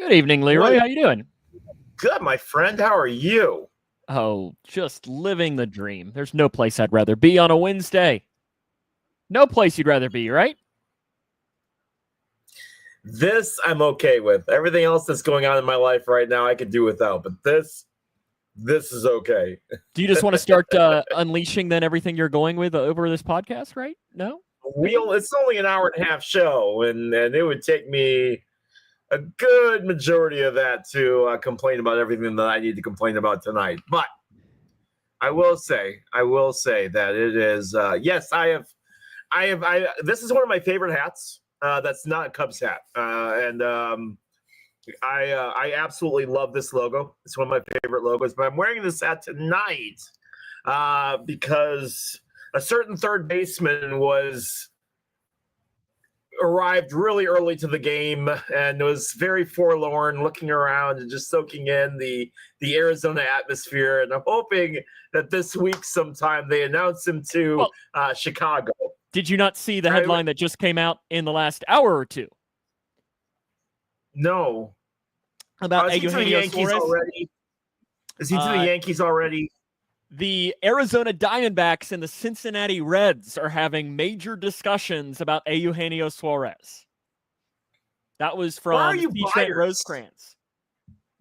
Good evening, Leroy. What? How you doing? Good, my friend. How are you? Oh, just living the dream. There's no place I'd rather be on a Wednesday. No place you'd rather be, right? This I'm okay with. Everything else that's going on in my life right now, I could do without. But this is okay. Do you just want to start unleashing then everything you're going with over this podcast, right? No? It's only an hour and a half show, and it would take me a good majority of that to complain about everything that I need to complain about tonight. But I will say that it is. Yes, this is one of my favorite hats. That's not a Cubs hat, I absolutely love this logo. It's one of my favorite logos. But I'm wearing this hat tonight because a certain third baseman arrived really early to the game and was very forlorn, looking around and just soaking in the Arizona atmosphere. And I'm hoping that this week sometime they announce him to Chicago. Did you not see the headline that just came out in the last hour or two? No. About is he to the Yankees already? Is he to the Yankees already? The Arizona Diamondbacks and the Cincinnati Reds are having major discussions about Eugenio Suarez. That was from Trent Rosecrans.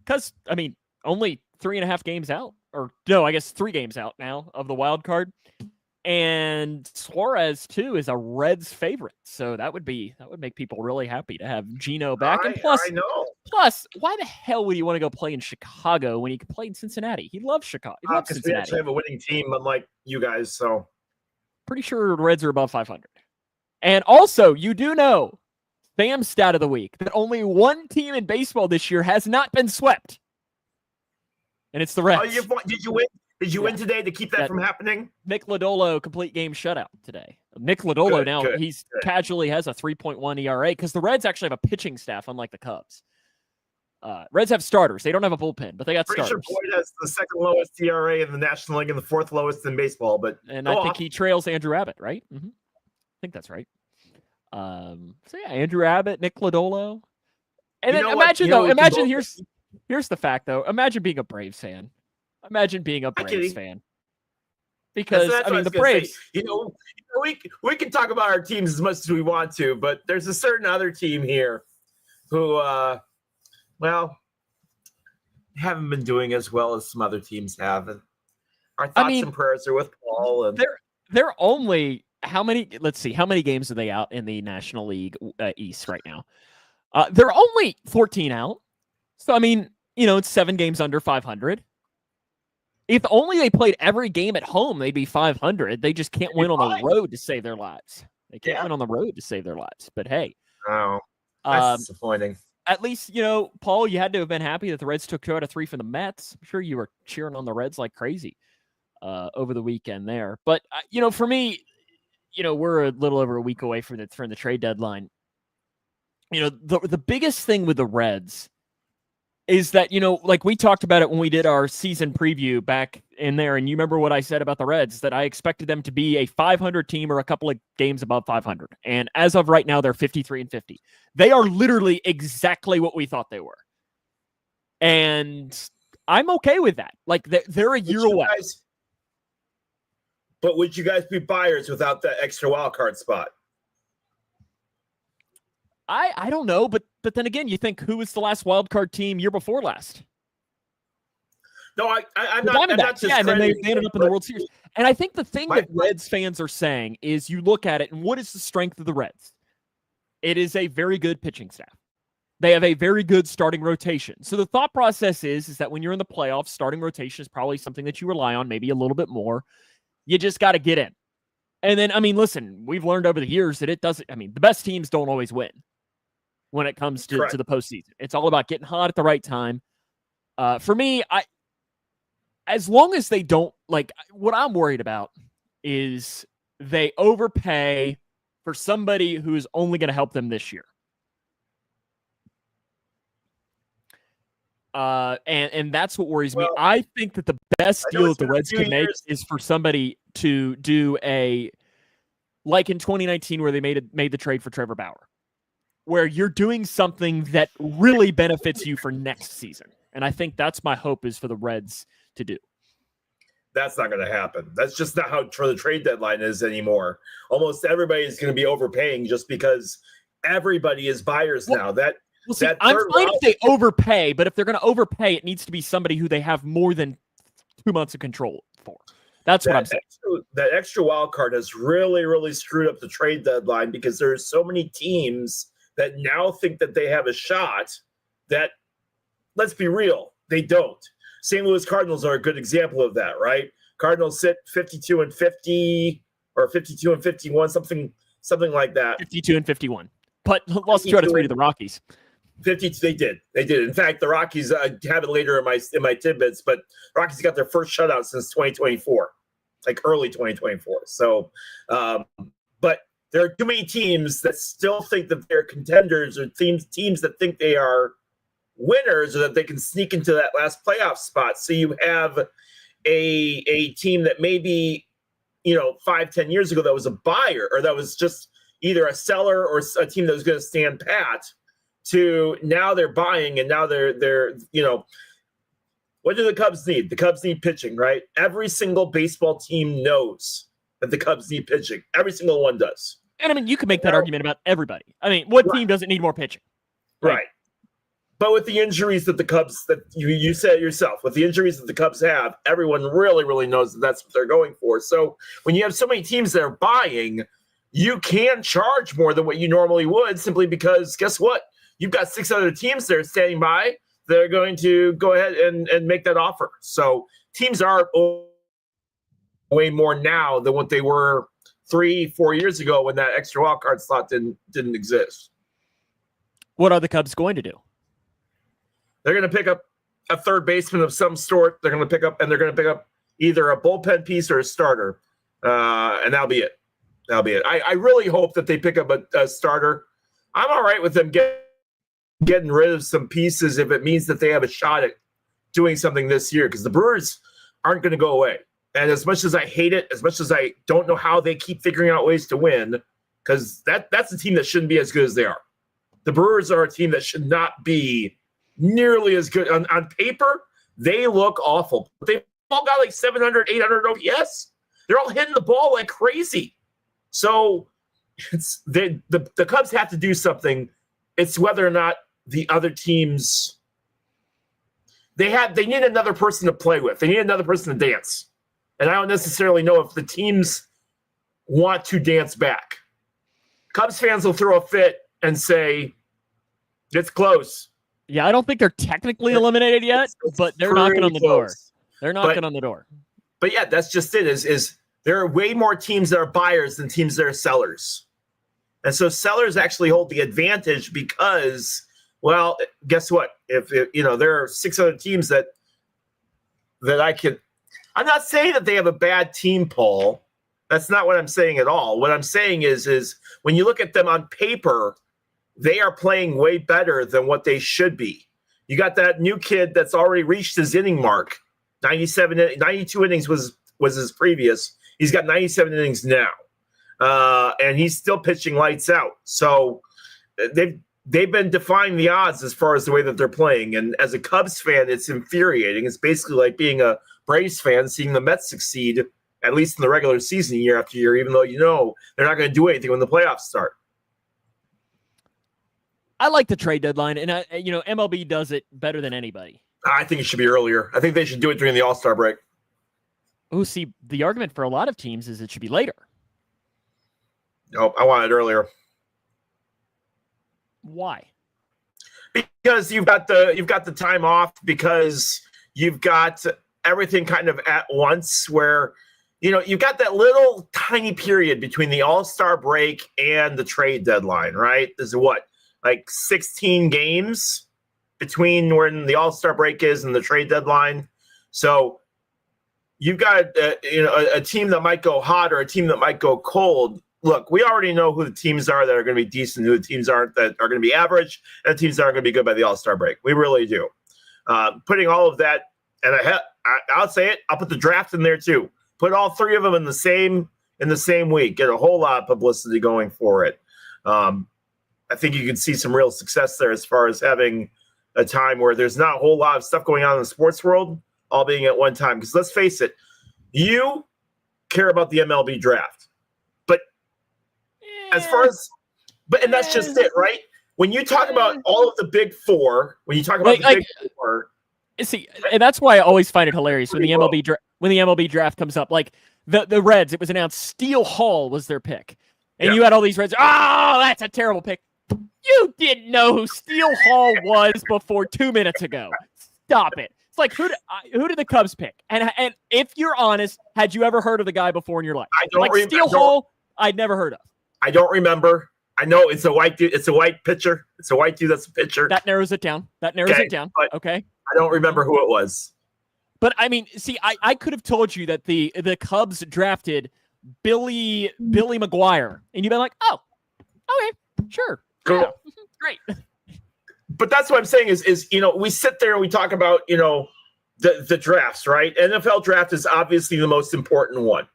Because, only 3.5 games out. Or, no, I guess 3 games out now of the wild card. And Suarez, too, is a Reds favorite. So that would make people really happy to have Gino back. And plus, why the hell would you want to go play in Chicago when he could play in Cincinnati? He loves Chicago. He loves Cincinnati. We actually have a winning team, unlike you guys. So pretty sure the Reds are above 500. And also, you do know, Bam stat of the week, that only one team in baseball this year has not been swept. And it's the Reds. Did you win? Did you win today to keep that from happening? Nick Lodolo complete game shutout today. Nick Lodolo casually has a 3.1 ERA because the Reds actually have a pitching staff, unlike the Cubs. Reds have starters. They don't have a bullpen, but they got starters. Pretty sure Boyd has the second lowest ERA in the National League and the fourth lowest in baseball. And I think he trails Andrew Abbott, right? Mm-hmm. I think that's right. Andrew Abbott, Nick Lodolo. And then imagine here's the fact, though. Imagine being a Braves fan. Imagine being a Braves fan. Because, the Braves... Say, we can talk about our teams as much as we want to, but there's a certain other team here who, haven't been doing as well as some other teams have. And our thoughts and prayers are with Paul. And they're only... How many games are they out in the National League East right now? They're only 14 out. So, it's 7 games under 500. If only they played every game at home, they'd be 500. They just can't win on the road to save their lives. They can't win on the road to save their lives. But hey. Oh, that's disappointing. At least, Paul, you had to have been happy that the Reds took 2 out of 3 from the Mets. I'm sure you were cheering on the Reds like crazy over the weekend there. But, for me, we're a little over a week away from the trade deadline. The biggest thing with the Reds is that, like we talked about it when we did our season preview back in there, and you remember what I said about the Reds, that I expected them to be a 500 team or a couple of games above 500. And as of right now, they're 53-50. They are literally exactly what we thought they were. And I'm okay with that. Like, they're a year away. But would you guys be buyers without that extra wild card spot? I don't know, but then again, you think, who was the last wild card team year before last? No, I'm not. And then they ended up in the World Series. And I think the thing that Reds fans are saying is, you look at it, and what is the strength of the Reds? It is a very good pitching staff. They have a very good starting rotation. So the thought process is that when you're in the playoffs, starting rotation is probably something that you rely on, maybe a little bit more. You just got to get in. And then, listen, we've learned over the years that it doesn't, the best teams don't always win when it comes to the postseason. It's all about getting hot at the right time. For me, as long as they don't, what I'm worried about is they overpay for somebody who's only going to help them this year. And that's what worries me. I think that the best deal that the Reds can make is for somebody to do like in 2019 where they made the trade for Trevor Bauer. where you're doing something that really benefits you for next season. And I think that's my hope is for the Reds to do. That's not going to happen. That's just not how the trade deadline is anymore. Almost everybody is going to be overpaying just because everybody is buyers now. I'm fine if they overpay, but if they're going to overpay, it needs to be somebody who they have more than 2 months of control for. That's what I'm saying. That extra wild card has really, really screwed up the trade deadline because there's so many teams that now think that they have a shot that, let's be real, they don't. St. Louis Cardinals are a good example of that, right? Cardinals sit 52-50 or 52-51, something like that. 52-51, but lost 2 out of 3 to the Rockies. 52, they did. In fact, the Rockies have it later in my tidbits, but Rockies got their first shutout since 2024, like early 2024. So, but there are too many teams that still think that they're contenders, or teams that think they are winners, or that they can sneak into that last playoff spot. So you have a team that maybe 5-10 years ago that was a buyer, or that was just either a seller or a team that was going to stand pat, to now they're buying, and now they're what do the Cubs need? The Cubs need pitching, right? Every single baseball team knows that the Cubs need pitching. Every single one does. And I mean, you can make that argument about everybody. I mean, what team doesn't need more pitching? Right. But with the injuries that the Cubs, that you said yourself, with the injuries that the Cubs have, everyone really, really knows that that's what they're going for. So when you have so many teams that are buying, you can charge more than what you normally would, simply because guess what? You've got 6 other teams that are standing by that are going to go ahead and make that offer. So teams are way more now than what they were 3-4 years ago when that extra wild card slot didn't exist. What are the Cubs going to do? They're going to pick up a third baseman of some sort. They're going to pick up either a bullpen piece or a starter, and that'll be it. I really hope that they pick up a starter. I'm all right with them getting rid of some pieces if it means that they have a shot at doing something this year, because the Brewers aren't going to go away. And as much as I hate it, as much as I don't know how they keep figuring out ways to win, because that's a team that shouldn't be as good as they are. The Brewers are a team that should not be nearly as good. On paper, they look awful. But they've all got like 700, 800 OPS. They're all hitting the ball like crazy. So the Cubs have to do something. It's whether or not the other teams, they need another person to play with. They need another person to dance. And I don't necessarily know if the teams want to dance back. Cubs fans will throw a fit and say, it's close. Yeah, I don't think they're technically eliminated yet, but they're knocking on the door. They're knocking on the door. But yeah, that's just it. Is there are way more teams that are buyers than teams that are sellers. And so sellers actually hold the advantage because, well, guess what? If there are 6 other teams that I'm not saying that they have a bad team, Paul. That's not what I'm saying at all. What I'm saying is when you look at them on paper, they are playing way better than what they should be. You got that new kid that's already reached his inning mark. 92 innings was his previous. He's got 97 innings now. And he's still pitching lights out. So they've been defying the odds as far as the way that they're playing. And as a Cubs fan, it's infuriating. It's basically like being a Braves fan, seeing the Mets succeed, at least in the regular season year after year, even though they're not going to do anything when the playoffs start. I like the trade deadline, and MLB does it better than anybody. I think it should be earlier. I think they should do it during the All-Star break. Oh, see, the argument for a lot of teams is it should be later. Nope, I want it earlier. Why? Because you've got the time off, because you've got everything kind of at once, where you've got that little tiny period between the All-Star break and the trade deadline, right? There's like 16 games between when the All-Star break is and the trade deadline. So you've got a team that might go hot or a team that might go cold. Look, we already know who the teams are that are going to be decent, who the teams aren't that are going to be average, and the teams that aren't going to be good by the All-Star break. We really do. Putting all of that, and I'll say it, I'll put the draft in there too. Put all 3 of them in the same week. Get a whole lot of publicity going for it. I think you can see some real success there as far as having a time where there's not a whole lot of stuff going on in the sports world, all being at one time. Because let's face it, you care about the MLB draft. But as far as, and that's just it, right? When you talk about all of the big four, when you talk about the big four. See, and that's why I always find it hilarious when the MLB draft comes up. Like the Reds, it was announced Steele Hall was their pick. And you had all these Reds. Oh, that's a terrible pick. You didn't know who Steele Hall was before 2 minutes ago. Stop it. It's like, who did the Cubs pick? And if you're honest, had you ever heard of the guy before in your life? I don't remember. Steele Hall, I'd never heard of. I don't remember. I know it's a white dude. It's a white pitcher. It's a white dude that's a pitcher. That narrows it down. Okay. I don't remember who it was. But, I mean, see, I could have told you that the Cubs drafted Billy McGuire, and you've been like, oh, okay, sure. Cool. Yeah. Great. But that's what I'm saying is we sit there and we talk about, the drafts, right? NFL draft is obviously the most important one.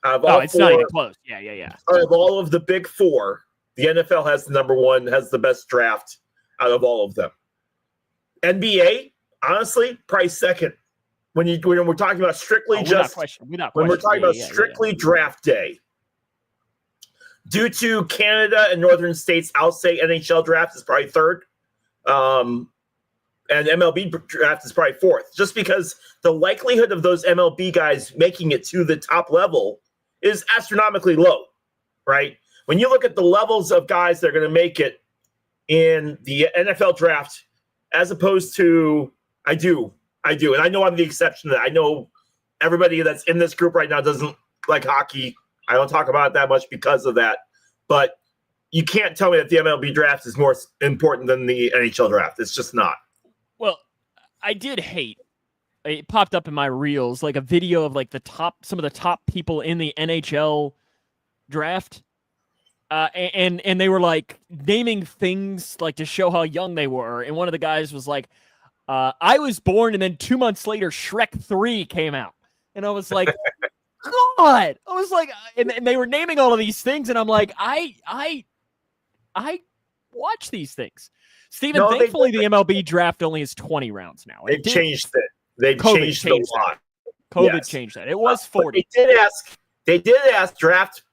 It's not even close. Yeah. Out of all of the big four, the NFL has the number one, has the best draft out of all of them. NBA, honestly, probably second. When we're talking about strictly draft day. Due to Canada and Northern States outstate NHL draft is probably third. And MLB draft is probably fourth. Just because the likelihood of those MLB guys making it to the top level is astronomically low, right? When you look at the levels of guys that are going to make it in the NFL draft, as opposed to I do. And I know I'm the exception to that. I know everybody that's in this group right now doesn't like hockey. I don't talk about it that much because of that. But you can't tell me that the MLB draft is more important than the NHL draft. It's just not. Well, I did hate. It popped up in my reels, like a video of like some of the top people in the NHL draft. And they were like naming things like to show how young they were. And one of the guys was like, I was born, and then 2 months later, Shrek 3 came out. And I was like, God! I was like, and they were naming all of these things, and I'm like, I watch these things. Steven, thankfully, the MLB draft only has 20 rounds now. They've changed it. They've changed a lot. COVID changed that. It was 40. They did ask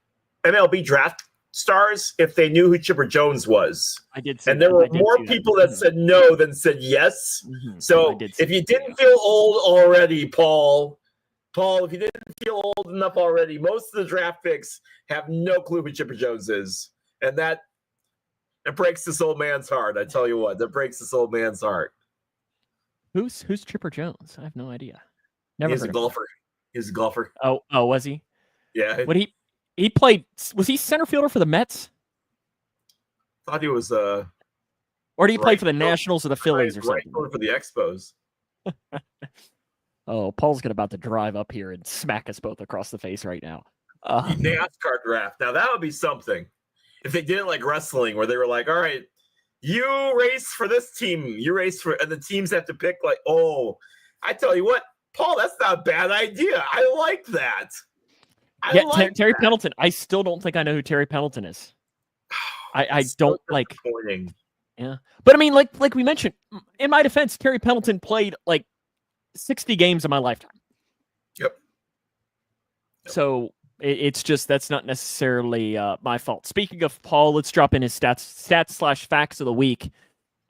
MLB draft stars if they knew who Chipper Jones was. I did see and there were more people that said no than said yes. Mm-hmm. So if you didn't feel old already, Paul, if you didn't feel old enough already, most of the draft picks have no clue who Chipper Jones is. And it breaks this old man's heart. I tell you what, that breaks this old man's heart. Who's Chipper Jones? I have no idea. He's a golfer. He's a golfer. Oh, was he? Yeah. What he played? Was he center fielder for the Mets? Thought he was. Or did he play for the Nationals or the Phillies or something? For the Expos. Oh, Paul's about to drive up here and smack us both across the face right now. NASCAR draft. Now that would be something. If they did it like wrestling, where they were like, "All right, you race for this team, you race for," and the teams have to pick. Like, oh, I tell you what, Paul, that's not a bad idea. I like that. Terry Pendleton. I still don't think I know who Terry Pendleton is. I don't like. Yeah, but I mean, like we mentioned, in my defense, Terry Pendleton played like 60 games in my lifetime. Yep. So it's just that's not necessarily my fault. Speaking of Paul, let's drop in his stats/facts of the week.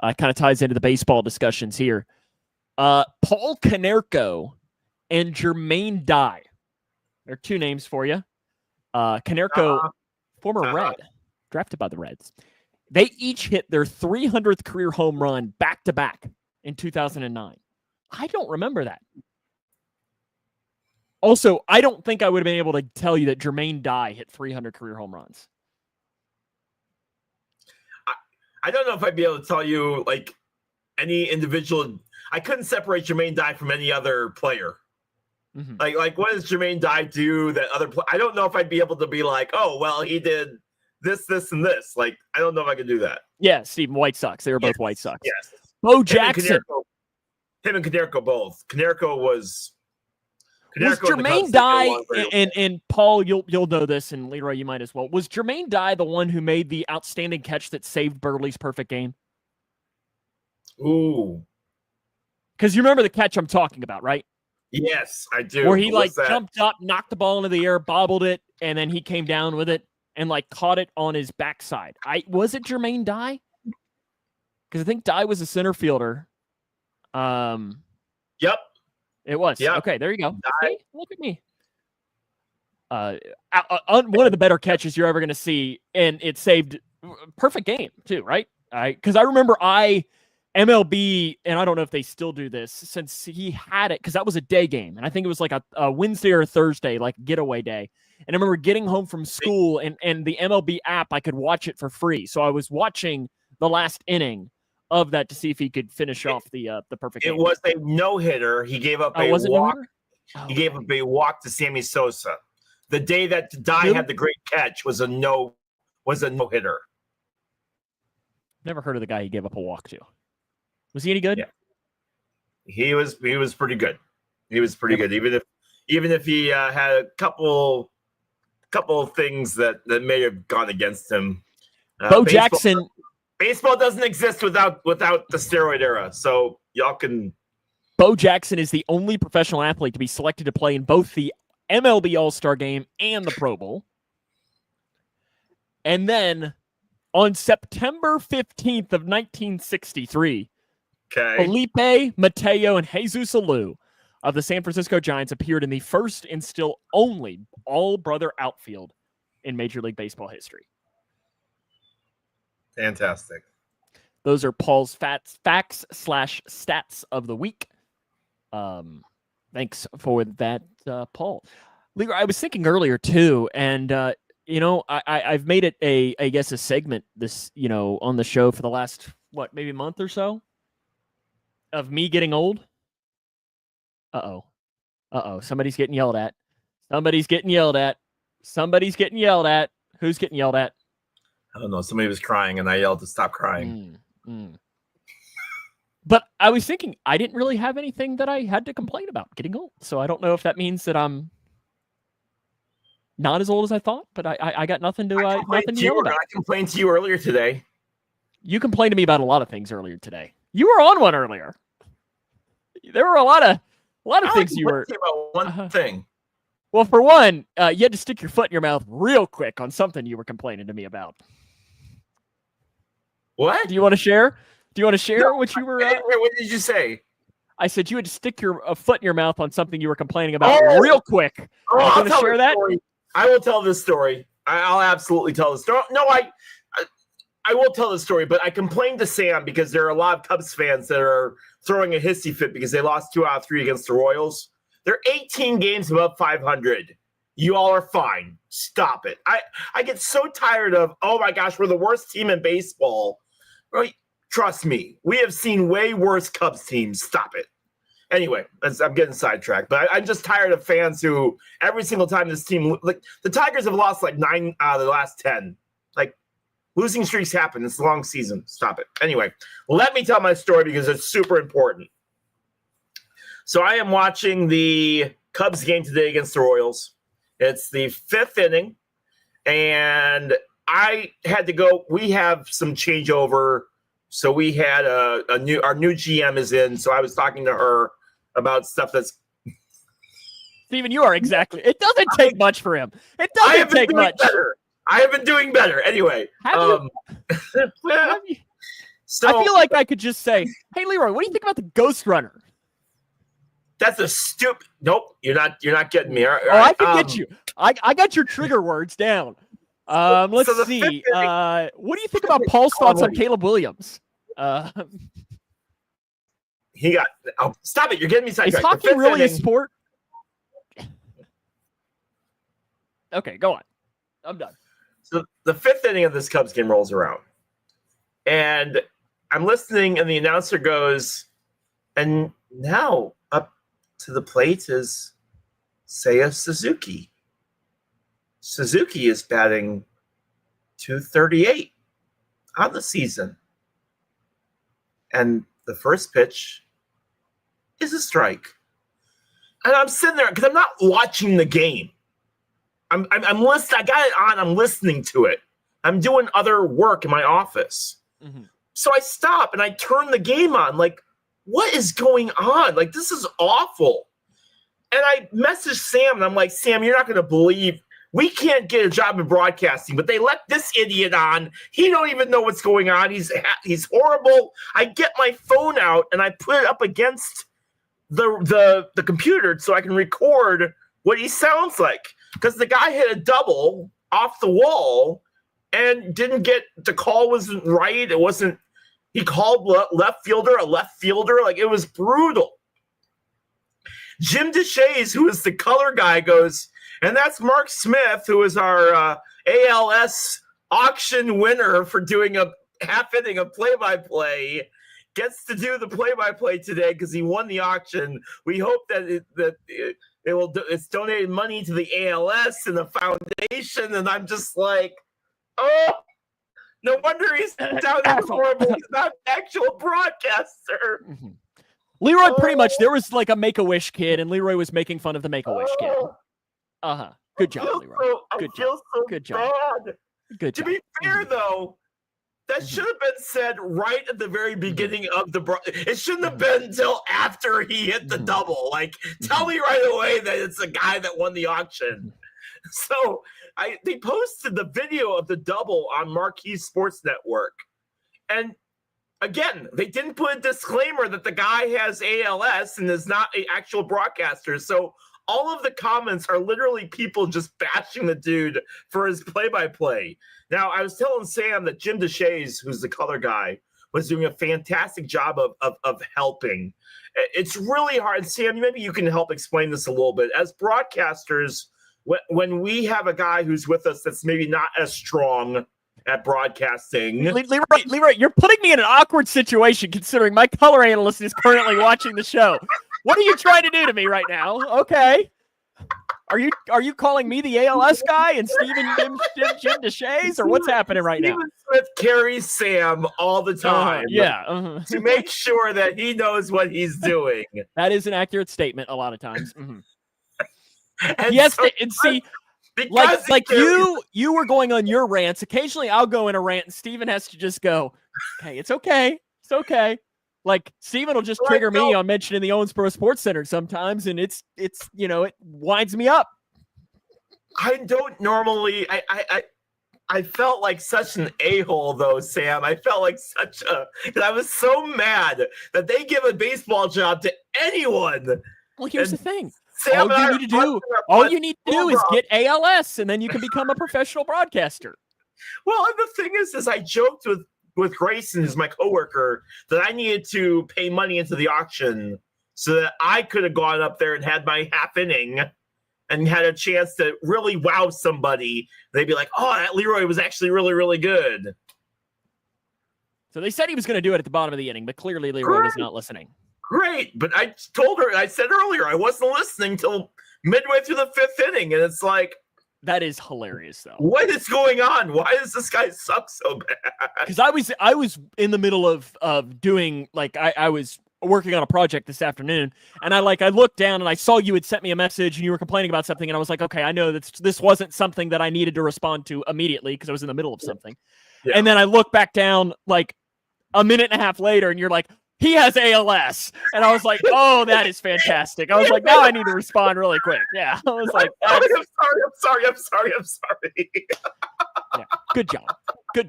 Kind of ties into the baseball discussions here. Paul Konerko and Jermaine Dye. There are two names for you. Konerko, former Red, drafted by the Reds. They each hit their 300th career home run back-to-back in 2009. I don't remember that. Also, I don't think I would have been able to tell you that Jermaine Dye hit 300 career home runs. I don't know if I'd be able to tell you, like, any individual. I couldn't separate Jermaine Dye from any other player. Mm-hmm. Like, what does Jermaine Dye do that other I don't know if I'd be able to be like, oh, well, he did this, and this. Like, I don't know if I could do that. Yeah, Stephen, White Sox. They were both White Sox. Yes. Bo Jackson. Him and Konerko both. Konerko was Was Jermaine Dye and Paul, you'll know this, and Leroy, you might as well. Was Jermaine Dye the one who made the outstanding catch that saved Burley's perfect game? Ooh. Because you remember the catch I'm talking about, right? Yes, I do. Where he jumped up, knocked the ball into the air, bobbled it, and then he came down with it and caught it on his backside. Was it Jermaine Dye? Because I think Dye was a center fielder. Yep. It was. Yep. Okay, there you go. Hey, look at me. One of the better catches you're ever going to see, and it saved perfect game too, right? Because I remember MLB, and I don't know if they still do this, since he had it, because that was a day game, and I think it was like a Wednesday or a Thursday, like getaway day. And I remember getting home from school, and the MLB app, I could watch it for free. So I was watching the last inning of that to see if he could finish off the perfect game. It was a no-hitter. He gave up a walk. He gave up a walk to Sammy Sosa. The day that Dye had the great catch was a no-hitter. Never heard of the guy he gave up a walk to. Was he any good? Yeah. He was pretty good. He was pretty good. Even if he had a couple of things that may have gone against him. Jackson. Baseball doesn't exist without the steroid era. So y'all can. Bo Jackson is the only professional athlete to be selected to play in both the MLB All-Star Game and the Pro Bowl. And then on September 15th of 1963, Felipe, Mateo, and Jesus Alou of the San Francisco Giants appeared in the first and still only all-brother outfield in Major League Baseball history. Fantastic. Those are Paul's facts/stats of the week. Thanks for that, Paul. Leroy, I was thinking earlier too, and I've made it a segment this on the show for the last maybe a month or so of me getting old. Somebody's getting yelled at. Who's getting yelled at? I don't know. Somebody was crying, and I yelled to stop crying. But I was thinking, I didn't really have anything that I had to complain about getting old. So I don't know if that means that I'm not as old as I thought. But I got nothing to yell about. I complained to you earlier today. You complained to me about a lot of things earlier today. You were on one earlier. There were a lot of things you were. About one thing. Well, for one, you had to stick your foot in your mouth real quick on something you were complaining to me about. What? Do you want to share? What you were? What did you say? I said you had to stick your foot in your mouth on something you were complaining about real quick. I'll tell share that? Story. I will tell this story. I'll absolutely tell the story. No, I will tell the story, but I complained to Sam because there are a lot of Cubs fans that are throwing a hissy fit because they lost 2 out of 3 against the Royals. They're 18 games above 500. You all are fine. Stop it. I get so tired of, oh my gosh, we're the worst team in baseball. Well, trust me, we have seen way worse Cubs teams. Stop it. Anyway, I'm getting sidetracked, but I'm just tired of fans who every single time this team, like the Tigers have lost like 9 out of the last 10. Like losing streaks happen. It's a long season. Stop it. Anyway, let me tell my story because it's super important. So I am watching the Cubs game today against the Royals. It's the 5th inning, and I had to go. We have some changeover, so we had our new GM is in. So I was talking to her about stuff that's. Steven, you are exactly. It doesn't take much for him. It doesn't take much. Better. I have been doing better. Anyway, have you? So I feel like I could just say, "Hey, Leroy, what do you think about the Ghost Runner?" That's a stupid. Nope, you're not getting me. All right, I can get you. I got your trigger words down. Let's see. What do you think about Paul's thoughts on Caleb Williams? He got. Oh, stop it! You're getting me sidetracked. Is hockey really a sport? Okay, go on. I'm done. So the 5th inning of this Cubs game rolls around, and I'm listening, and the announcer goes, "And now up to the plate is Seiya Suzuki. Suzuki is batting .238 on the season. And the first pitch is a strike." And I'm sitting there because I'm not watching the game. I'm listening. I got it on. I'm listening to it. I'm doing other work in my office. Mm-hmm. So I stop and I turn the game on. Like, what is going on? Like, this is awful. And I message Sam and I'm like, Sam, you're not going to believe we can't get a job in broadcasting, but they let this idiot on. He don't even know what's going on. He's horrible. I get my phone out and I put it up against the computer so I can record what he sounds like. Because the guy hit a double off the wall and didn't get the call wasn't right. It wasn't. He called left fielder a left fielder. Like, it was brutal. Jim DeShays, who is the color guy, goes, and that's Mark Smith, who is our ALS auction winner for doing a half inning of play-by-play, gets to do the play-by-play today because he won the auction. We hope that it's donated money to the ALS and the foundation, and I'm just like, oh, no wonder he's down there horrible. He's not an actual broadcaster. Mm-hmm. Leroy pretty much, there was like a Make-A-Wish kid, and Leroy was making fun of the Make-A-Wish kid. Uh-huh. Good job, Leroy. Good job. Good job. Good job. To be fair, though, that should have been said right at the very beginning of the it shouldn't have been until after he hit the double. Like, tell me right away that it's the guy that won the auction. So they posted the video of the double on Marquee Sports Network. And again, they didn't put a disclaimer that the guy has ALS and is not an actual broadcaster. So all of the comments are literally people just bashing the dude for his play-by-play. Now, I was telling Sam that Jim DeShays, who's the color guy, was doing a fantastic job of helping. It's really hard. Sam, maybe you can help explain this a little bit. As broadcasters, when we have a guy who's with us that's maybe not as strong at broadcasting. Leroy, you're putting me in an awkward situation considering my color analyst is currently watching the show. What are you trying to do to me right now? Okay. Are you calling me the ALS guy and Jim DeShays, or what's happening right now? Steven Smith carries Sam all the time. To make sure that he knows what he's doing. That is an accurate statement a lot of times. Mm-hmm. And yes, so, and see, like you were going on your rants. Occasionally I'll go in a rant and Steven has to just go, okay, it's okay. It's okay. Like, Steven will just trigger me on mentioning the Owensboro Sports Center sometimes, and it's it winds me up. I don't normally I felt like such an a-hole though, Sam. I felt like because I was so mad that they give a baseball job to anyone. Well, here's the thing. All you need to do is get ALS, and then you can become a professional broadcaster. Well, and the thing is I joked with Grayson, who's my coworker, that I needed to pay money into the auction so that I could have gone up there and had my half inning and had a chance to really wow somebody. They'd be like, oh, that Leroy was actually really, really good. So they said he was going to do it at the bottom of the inning, but clearly Leroy was not listening. Great, but I told her, I said earlier, I wasn't listening till midway through the fifth inning, and it's like, that is hilarious, though. What is going on? Why does this guy suck so bad? Because I was in the middle of doing, like, I was working on a project this afternoon, and I looked down and I saw you had sent me a message and you were complaining about something, and I was like, okay, I know that this wasn't something that I needed to respond to immediately because I was in the middle of something. Yeah. And then I look back down like a minute and a half later, and you're like, he has ALS. And I was like, oh, that is fantastic. I was like, now I need to respond really quick. Yeah. I was like, I'm sorry. Yeah. Good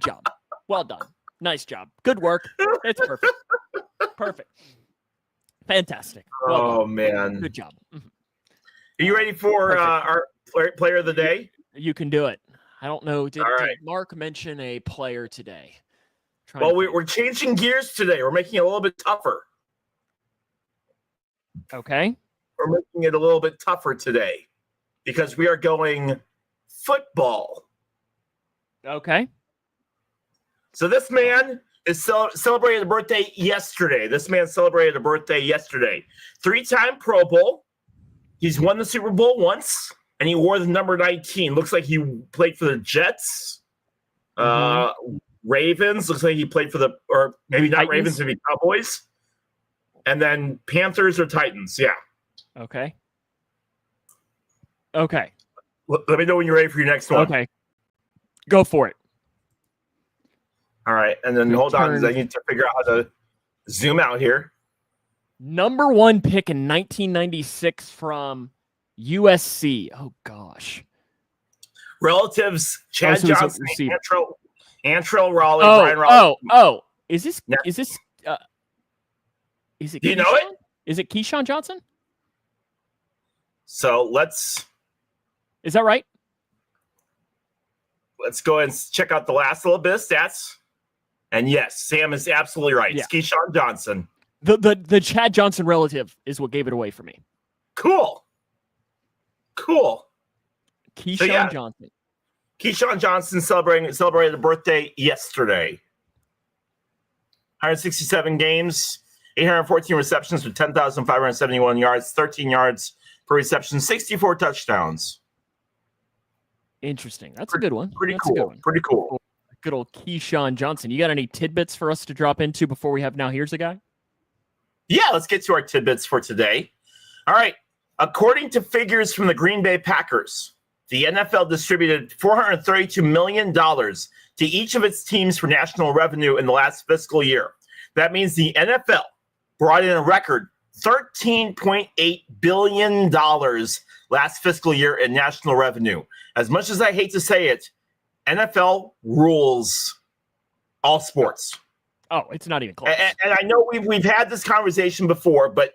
job. Well done. Nice job. Good work. It's perfect. Perfect. Fantastic. Well done. Man. Good job. Mm-hmm. Are you ready for our player of the day? You can do it. I don't know. Did Mark mention a player today? Well, we're changing gears today. We're making it a little bit tougher. Okay. We're making it a little bit tougher today because we are going football. Okay. So this man is celebrated a birthday yesterday. 3-time Pro Bowl. He's won the Super Bowl once, and he wore the number 19. Looks like he played for the Jets. Ravens, looks like he played for or maybe not Titans. Ravens, maybe Cowboys. And then Panthers or Titans, yeah. Okay. Okay. Let me know when you're ready for your next one. Okay. Go for it. All right. And then hold on, because I need to figure out how to zoom out here. Number 1 pick in 1996 from USC. Oh, gosh. Relatives, Chad Johnson, Antrell Raleigh, Brian Raleigh. Is it Do you know it? Is it Keyshawn Johnson? So is that right? Let's go and check out the last little bit of stats. And yes, Sam is absolutely right. It's Keyshawn Johnson. The Chad Johnson relative is what gave it away for me. Cool. Keyshawn Johnson. Keyshawn Johnson celebrated a birthday yesterday. 167 games, 814 receptions with 10,571 yards, 13 yards per reception, 64 touchdowns. Interesting. That's a good one. Pretty cool. Good old Keyshawn Johnson. You got any tidbits for us to drop into before we have Now Here's a Guy? Yeah, let's get to our tidbits for today. All right. According to figures from the Green Bay Packers, the NFL distributed $432 million to each of its teams for national revenue in the last fiscal year. That means the NFL brought in a record $13.8 billion last fiscal year in national revenue. As much as I hate to say it, NFL rules all sports. Oh, it's not even close. And I know we've had this conversation before, but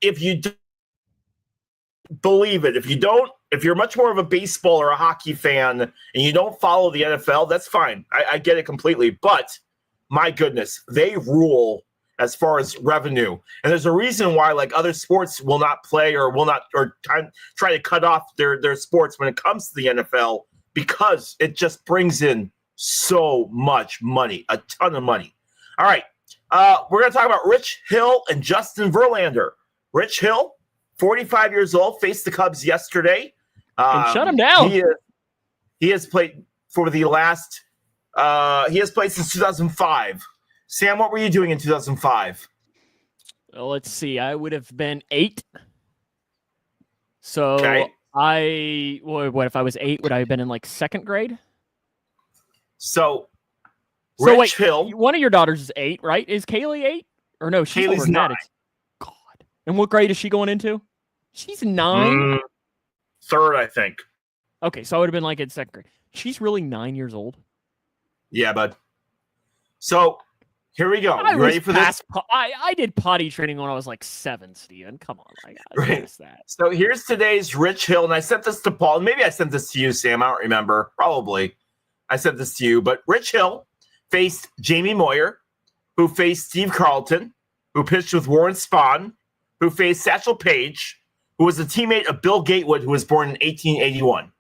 if you don't believe it, if you're much more of a baseball or a hockey fan and you don't follow the NFL, that's fine. I get it completely. But my goodness, they rule as far as revenue. And there's a reason why like other sports will not play or try to cut off their sports when it comes to the NFL, because it just brings in so much money, a ton of money. All right. We're going to talk about Rich Hill and Justin Verlander. Rich Hill, 45 years old, faced the Cubs yesterday. And shut him down. He has played for the last he has played since 2005. Sam, what were you doing in 2005? Well, let's see. I would have been 8. So okay. What if I was 8? Would I have been in like 2nd grade? So Rich Hill. One of your daughters is 8, right? Is Kaylee 8? Or no, she's Kaylee's 9. God. And what grade is she going into? She's 9? 3rd, I think. Okay, so I would have been like in 2nd grade. She's really 9 years old. Yeah, bud. So here we go. You ready for this? I did potty training when I was like 7, Steven. Come on. I gotta miss that. So here's today's Rich Hill, and I sent this to Paul. Maybe I sent this to you, Sam. I don't remember. Probably. I sent this to you. But Rich Hill faced Jamie Moyer, who faced Steve Carlton, who pitched with Warren Spahn, who faced Satchel Paige, who was a teammate of Bill Gatewood, who was born in 1881.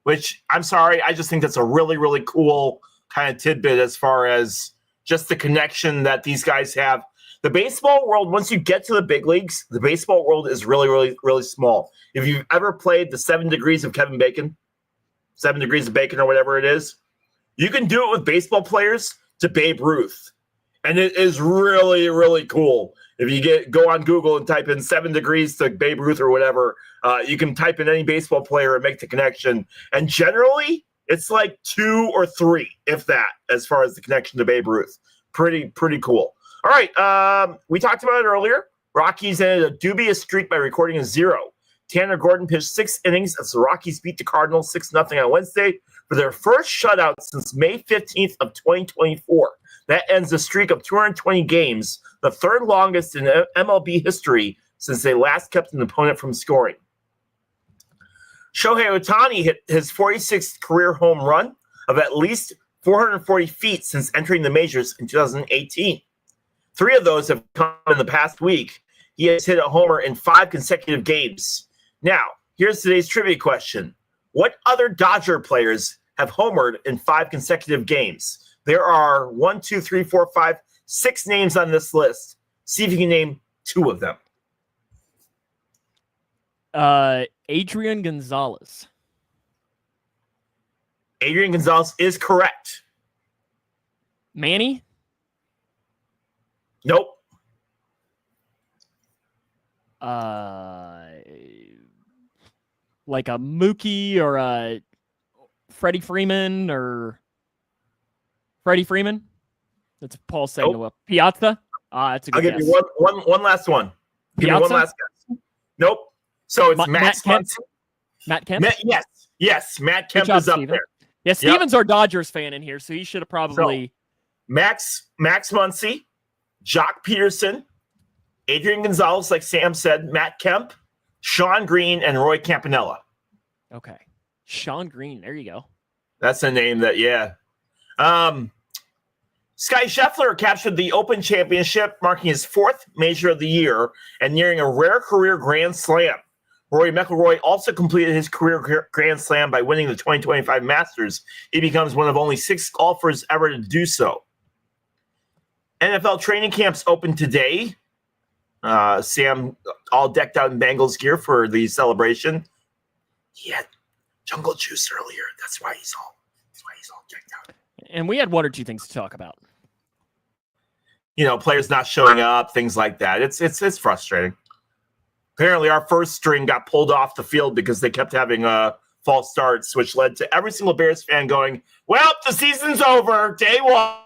Which, I'm sorry, I just think that's a really, really cool kind of tidbit as far as just the connection that these guys have. The baseball world, once you get to the big leagues, the baseball world is really, really, really small. If you've ever played the 7 Degrees of Kevin Bacon, 7 Degrees of Bacon or whatever it is, you can do it with baseball players to Babe Ruth. And it is really, really cool. If you go on Google and type in 7 Degrees to Babe Ruth or whatever, you can type in any baseball player and make the connection. And generally, it's like 2 or 3, if that, as far as the connection to Babe Ruth. Pretty cool. All right, we talked about it earlier. Rockies ended a dubious streak by recording a 0. Tanner Gordon pitched 6 innings as the Rockies beat the Cardinals 6-0 on Wednesday for their first shutout since May 15th of 2024. That ends a streak of 220 games, the 3rd longest in MLB history since they last kept an opponent from scoring. Shohei Ohtani hit his 46th career home run of at least 440 feet since entering the majors in 2018. 3 of those have come in the past week. He has hit a homer in 5 consecutive games. Now, here's today's trivia question. What other Dodger players have homered in 5 consecutive games? There are 1, 2, 3, 4, 5, 6 names on this list. See if you can name 2 of them. Adrian Gonzalez. Adrian Gonzalez is correct. Manny? Nope. like a Mookie or a Freddie Freeman or Freddie Freeman? That's Paul saying. Nope. Piazza? That's a good I'll guess. give you one last one. Give me one last guess. Nope. So it's Matt Kemp. Matt Kemp? Yes. Matt Kemp is up there. Yeah, Steven's our Dodgers fan in here, so he should have probably. So, Max Muncy, Jock Peterson, Adrian Gonzalez, like Sam said, Matt Kemp, Sean Green, and Roy Campanella. Okay. Sean Green. There you go. That's a name that, yeah. Sky Scheffler captured the Open Championship, marking his 4th major of the year and nearing a rare career Grand Slam. Rory McIlroy also completed his career Grand Slam by winning the 2025 Masters. He becomes one of only 6 golfers ever to do so. NFL training camps open today. Sam all decked out in Bengals gear for the celebration. He had jungle juice earlier. That's why he's all decked out. And we had 1 or 2 things to talk about. Players not showing up, things like that. It's frustrating. Apparently, our first string got pulled off the field because they kept having false starts, which led to every single Bears fan going, "Well, the season's over. Day 1.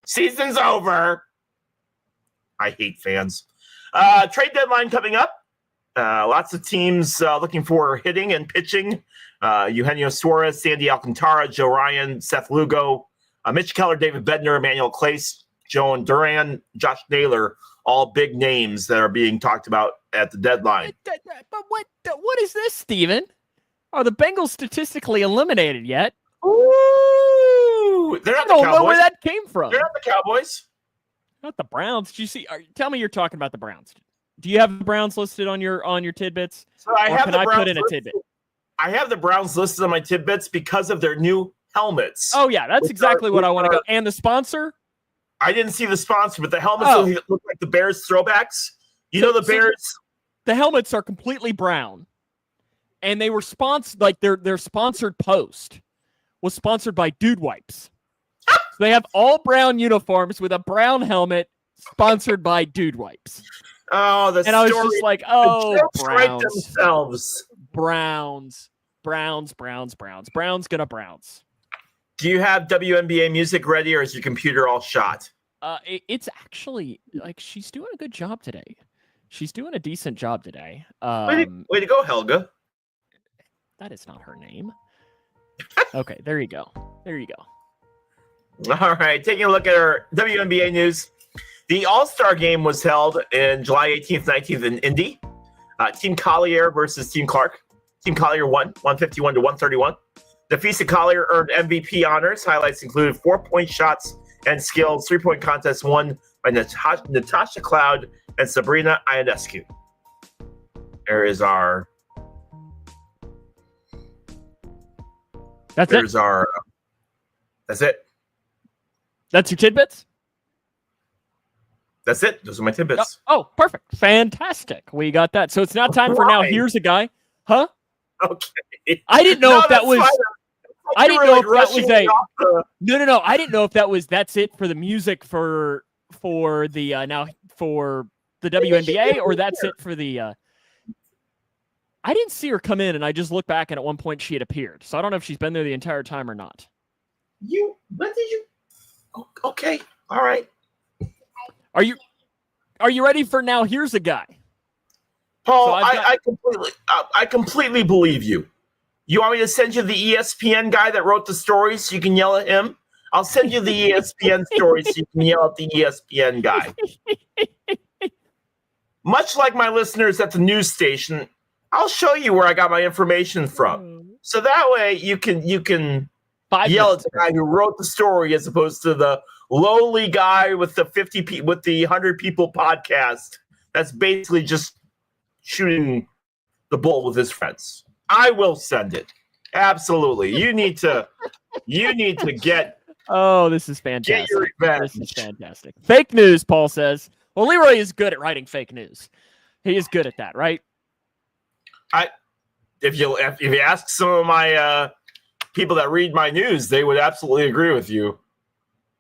Season's over." I hate fans. Trade deadline coming up. Lots of teams looking for hitting and pitching. Eugenio Suarez, Sandy Alcantara, Joe Ryan, Seth Lugo, Mitch Keller, David Bednar, Emmanuel Clace, Joan Duran, Josh Naylor, all big names that are being talked about at the deadline. But what is this, Steven? Are the Bengals statistically eliminated yet? Ooh, they're not the Cowboys. I don't know where that came from. They're not the Cowboys. Not the Browns. Did you see? Tell me you're talking about the Browns. Do you have the Browns listed on your tidbits? So I put in a tidbit? I have the Browns listed on my tidbits because of their new helmets. Oh yeah, that's exactly what I want to go. And the sponsor? I didn't see the sponsor, but the helmets look like the Bears throwbacks. The Bears. The helmets are completely brown, and they were sponsored. Like their sponsored post was sponsored by Dude Wipes. So they have all brown uniforms with a brown helmet, sponsored by Dude Wipes. Oh, and I was just like, oh, Browns. Themselves. Browns gonna Browns. Do you have WNBA music ready, or is your computer all shot? It's actually like she's doing a good job today. She's doing a decent job today. Way to go, Helga. That is not her name. Okay, there you go. All right, taking a look at our WNBA news. The All-Star game was held in July 18th, 19th in Indy. Team Collier versus Team Clark. Team Collier won, 151-131. Defisa Collier earned MVP honors. Highlights included 4-point shots and skills. 3-point contest won by Natasha Cloud and Sabrina Ionescu. There is our. That's There's it. That's it. That's your tidbits? That's it. Those are my tidbits. Oh, perfect. Fantastic. We got that. So it's now time for Now Here's a Guy. Huh? Okay. I didn't know if that was. I didn't know if that was a. No. I didn't know if that was. That's it for the music for the now for the WNBA, or that's it for the. I didn't see her come in, and I just looked back, and at one point she had appeared. So I don't know if she's been there the entire time or not. What did you? Okay. All right. Are you ready for Now Here's a Guy? Paul, so I completely believe you. You want me to send you the ESPN guy that wrote the stories so you can yell at him? I'll send you the ESPN stories so you can yell at the ESPN guy. Much like my listeners at the news station, I'll show you where I got my information from. So that way you can yell at the guy who wrote the story as opposed to the lowly guy with the 100 people podcast that's basically just shooting the bull with his friends. I will send it. Absolutely. You need to get. Oh, this is fantastic. Get your revenge. This is fantastic. Fake news, Paul says. Well, Leroy is good at writing fake news. He is good at that, right? If you ask some of my people that read my news, they would absolutely agree with you.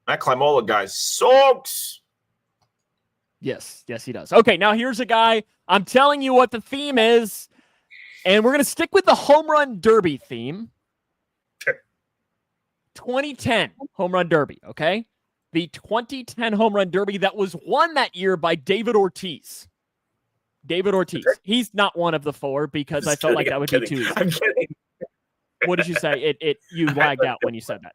That Climola guy sucks. Yes, he does. Okay, now here's a guy. I'm telling you what the theme is. And we're going to stick with the home run derby theme. 2010 home run derby, okay? The 2010 home run derby that was won that year by David Ortiz. David Ortiz. He's not one of the four because I felt like that would be too easy. I'm kidding. What did you say? You lagged out when you said that.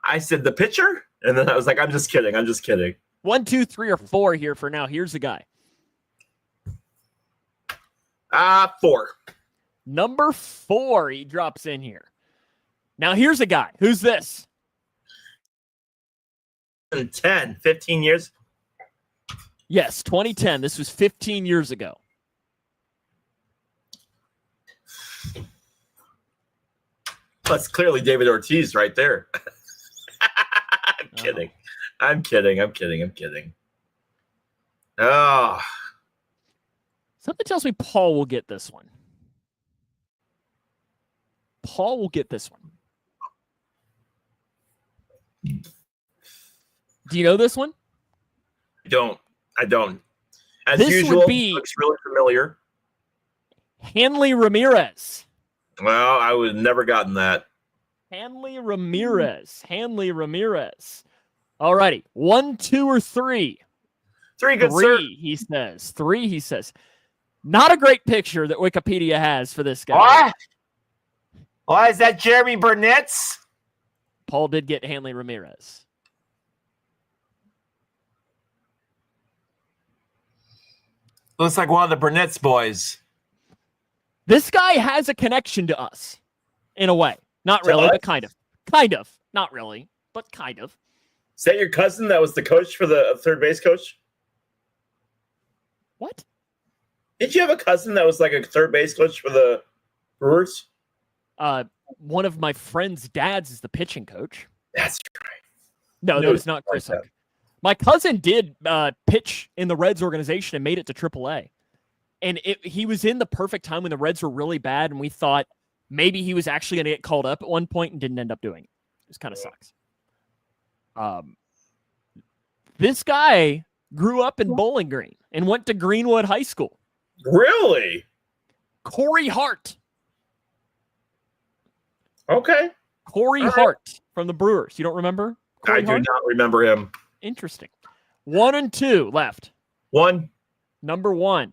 I said the pitcher, and then I was like, I'm just kidding. 1, 2, 3, or 4 here for now. Here's the guy. 4. Number 4, he drops in here. Now, here's a guy. Who's this? 10, 15 years? Yes, 2010. This was 15 years ago. That's clearly David Ortiz right there. I'm kidding. Oh. Something tells me Paul will get this one. Paul will get this one. Do you know this one? I don't. As this usual, would be looks really familiar. Hanley Ramirez. Well, I would have never gotten that. Hanley Ramirez. All righty. 1, 2, or 3? 3, good 3, sir. he says. 3, he says. Not a great picture that Wikipedia has for this guy. What? Why is that Jeremy Burnett's? Paul did get Hanley Ramirez. Looks like one of the Burnett's boys. This guy has a connection to us, in a way. Not really, but kind of. Kind of. Not really, but kind of. Is that your cousin that was the coach for the third base coach? What? Did you have a cousin that was like a third base coach for the Brewers? One of my friend's dads is the pitching coach. That's right. No, that was not Chris Hook. My cousin did pitch in the Reds organization and made it to AAA. And he was in the perfect time when the Reds were really bad, and we thought maybe he was actually going to get called up at one point and didn't end up doing it. It kind of sucks. This guy grew up in Bowling Green and went to Greenwood High School. Really? Corey Hart. Okay. Corey Hart from the Brewers. You don't remember? Corey I do Hart? not remember him. Interesting. 1 and 2 left. 1. Number 1.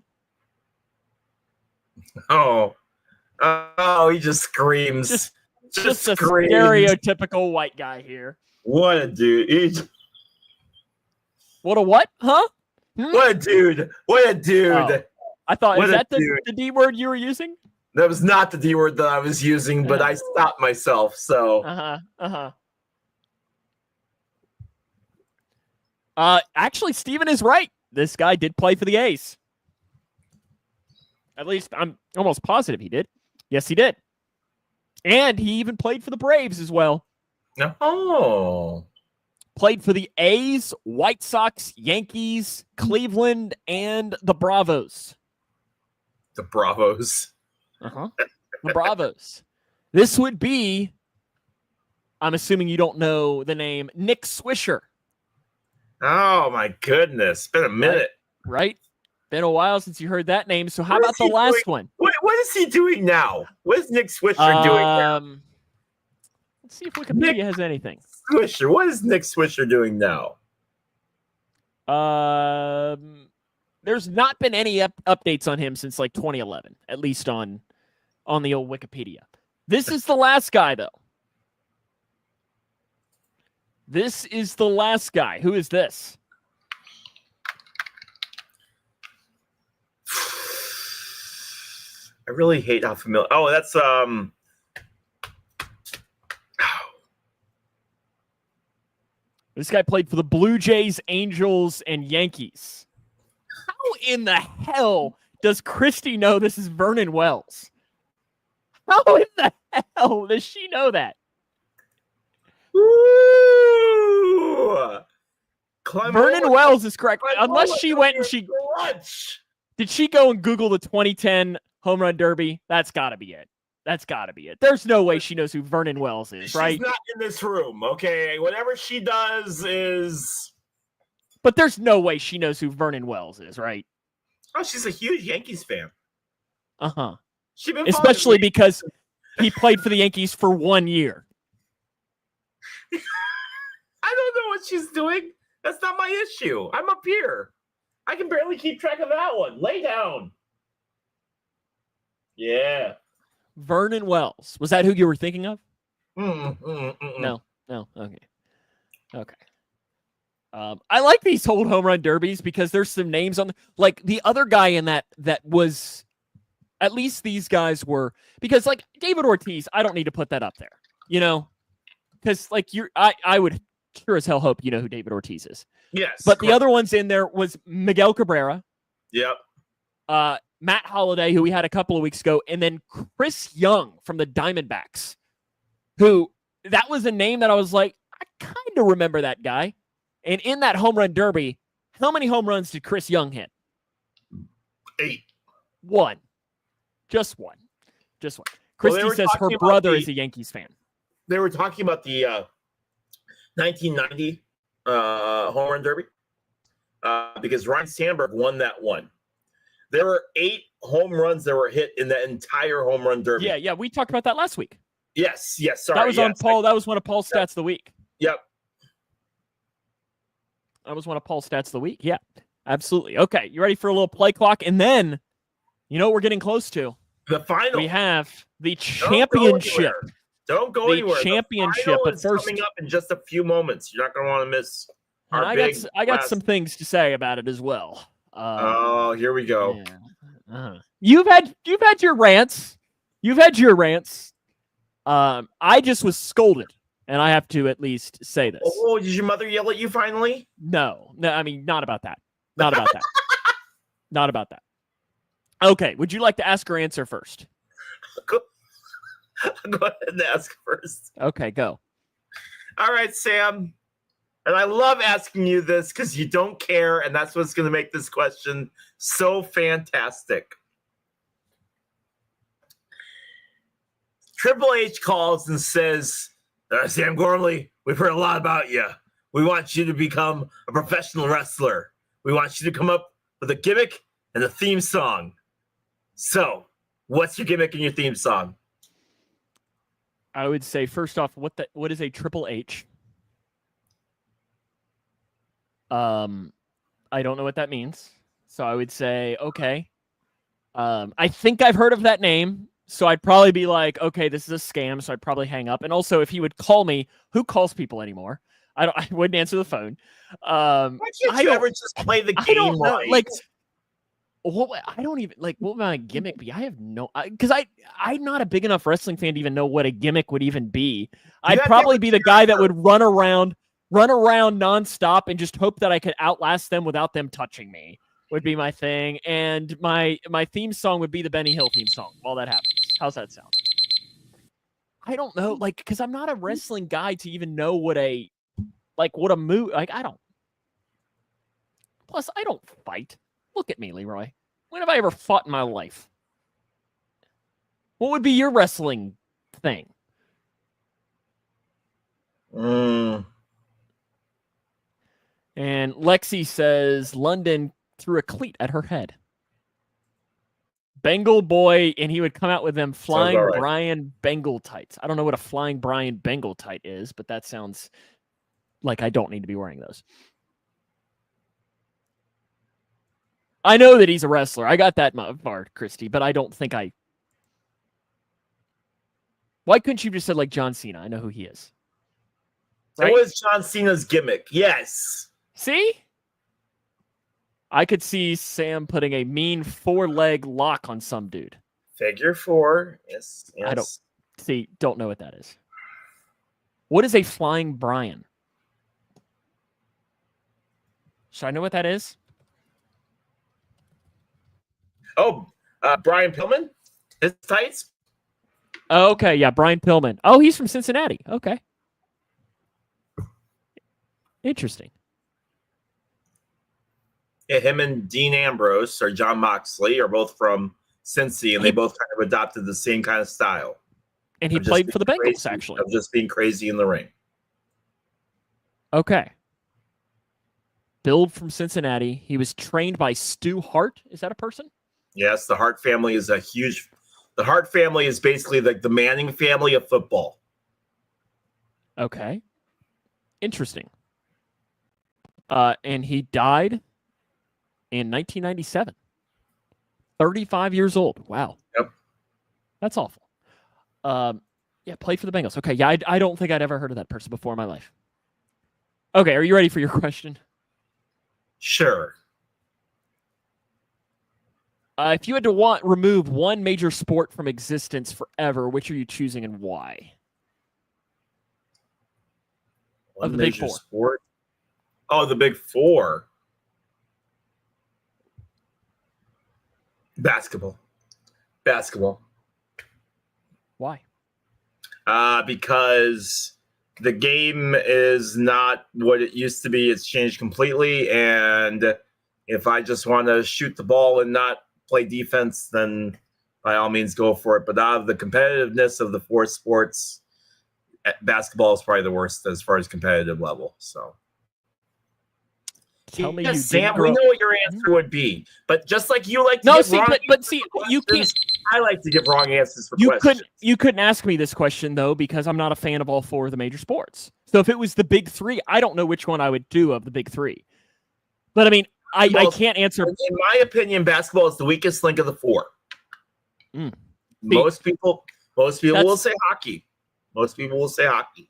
Oh, he just screams. Just a stereotypical white guy here. What a dude. What a what? Huh? What a dude. Oh, I thought, is that the D word you were using? That was not the D word that I was using, but I stopped myself, so. Actually, Steven is right. This guy did play for the A's. At least I'm almost positive he did. Yes, he did. And he even played for the Braves as well. Oh. Played for the A's, White Sox, Yankees, Cleveland, and the Bravos. The Bravos. The Bravos. This would be, I'm assuming you don't know the name, Nick Swisher. Oh, my goodness. It's been a minute. Right? Been a while since you heard that name. So how about the last one? What is he doing now? What is Nick Swisher doing now? Let's see if Wikipedia has anything. Swisher. What is Nick Swisher doing now? There's not been any updates on him since like 2011, at least on the old Wikipedia. This is the last guy, though. This is the last guy. Who is this? I really hate how familiar. Oh, that's This guy played for the Blue Jays, Angels, and Yankees. How in the hell does Christy know this is Vernon Wells? How in the hell does she know that? Ooh. Vernon Wells is correct. Unless she went and did she go and Google the 2010 home run derby? That's got to be it. There's no way she knows who Vernon Wells is, right? She's not in this room, okay? Whatever she does is... But there's no way she knows who Vernon Wells is, right? Oh, she's a huge Yankees fan. especially because he played for the Yankees for 1 year. I don't know what she's doing. That's not my issue. I'm up here. I can barely keep track of that one. Lay down. Yeah. Vernon Wells. Was that who you were thinking of? No. Okay. I like these old home run derbies because there's some names on like the other guy in that was, at least these guys were, because like David Ortiz, I don't need to put that up there, because like I would sure as hell hope you know who David Ortiz is. Yes. But the other ones in there was Miguel Cabrera. Yep. Matt Holliday, who we had a couple of weeks ago, and then Chris Young from the Diamondbacks, who that was a name that I was like, I kind of remember that guy. And in that home run derby, how many home runs did Chris Young hit? 8. One. Just one. Christy says her brother is a Yankees fan. They were talking about the 1990 home run derby because Ryan Sandberg won that one. There were 8 home runs that were hit in the entire home run derby. Yeah. We talked about that last week. Yes. Sorry. That was on Paul. That was one of Paul's stats of the week. Yep. That was one of Paul's stats of the week. Yeah, absolutely. Okay, you ready for a little play clock? And then, what we're getting close to? The final. We have the championship. Don't go anywhere. The championship. But first, coming up in just a few moments. You're not going to want to miss. I got some things to say about it as well. Here we go. Yeah. You've had your rants. I just was scolded. And I have to at least say this. Oh, did your mother yell at you finally? No, I mean, not about that. Not about that. Okay, would you like to ask or answer first? Go ahead and ask first. Okay, go. All right, Sam. And I love asking you this because you don't care, and that's what's going to make this question so fantastic. Triple H calls and says, Sam Gormley, we've heard a lot about you. We want you to become a professional wrestler. We want you to come up with a gimmick and a theme song. So, what's your gimmick and your theme song? I would say, first off, what is a Triple H? I don't know what that means. So I would say, okay. I think I've heard of that name. So I'd probably be like, okay, this is a scam. So I'd probably hang up. And also, if he would call me, who calls people anymore? I wouldn't answer the phone. Why can't you ever just play the game? I don't know. Right? Like, I don't even like. What would my gimmick be? I have no, because I'm not a big enough wrestling fan to even know what a gimmick would even be. I'd probably be the guy that would run around nonstop and just hope that I could outlast them without them touching me. Would be my thing, and my theme song would be the Benny Hill theme song while that happens. How's that sound? I don't know, like, because I'm not a wrestling guy to even know what a move, like, I don't. Plus, I don't fight. Look at me, Leroy. When have I ever fought in my life? What would be your wrestling thing? And Lexi says London threw a cleat at her head. Bengal boy, and he would come out with them flying right. Brian Bengal tights. I don't know what a flying Brian Bengal tight is, but that sounds like I don't need to be wearing those. I know that he's a wrestler. I got that far, Christy, but I don't think I... Why couldn't you just said like John Cena? I know who he is. Right? What was John Cena's gimmick? Yes. See? I could see Sam putting a mean 4-leg lock on some dude. Figure 4. Yes. I don't know what that is. What is a flying Brian? Should I know what that is? Oh, Brian Pillman? His tights? Oh, okay, yeah, Brian Pillman. Oh, he's from Cincinnati. Okay. Interesting. Yeah, him and Dean Ambrose or John Moxley are both from Cincy, and they both kind of adopted the same kind of style. And he played for the Bengals, actually. Of just being crazy in the ring. Okay. Build from Cincinnati. He was trained by Stu Hart. Is that a person? Yes, the Hart family is a huge The Hart family is basically like the Manning family of football. Okay. Interesting. And he died in 1997. 35 years old. Wow. Yep. That's awful. Yeah, played for the Bengals. Okay, yeah, I don't think I'd ever heard of that person before in my life. Okay, are you ready for your question? Sure. If you had to remove one major sport from existence forever, which are you choosing and why? One of the Big major Four. sport? Oh, the Big Four. Basketball. Why? Because the game is not what it used to be. It's changed completely. And if I just want to shoot the ball and not play defense, then by all means go for it. But out of the competitiveness of the four sports, basketball is probably the worst as far as competitive level. So tell me, yes, Sam, we know what your answer would be, but just like you like to give wrong but see, you can't. I like to give wrong answers for questions. You couldn't ask me this question though, because I'm not a fan of all four of the major sports. So if it was the big three, I don't know which one I would do of the big three. But I mean, I can't answer. In my opinion, basketball is the weakest link of the four. Most people will say hockey. Most people will say hockey.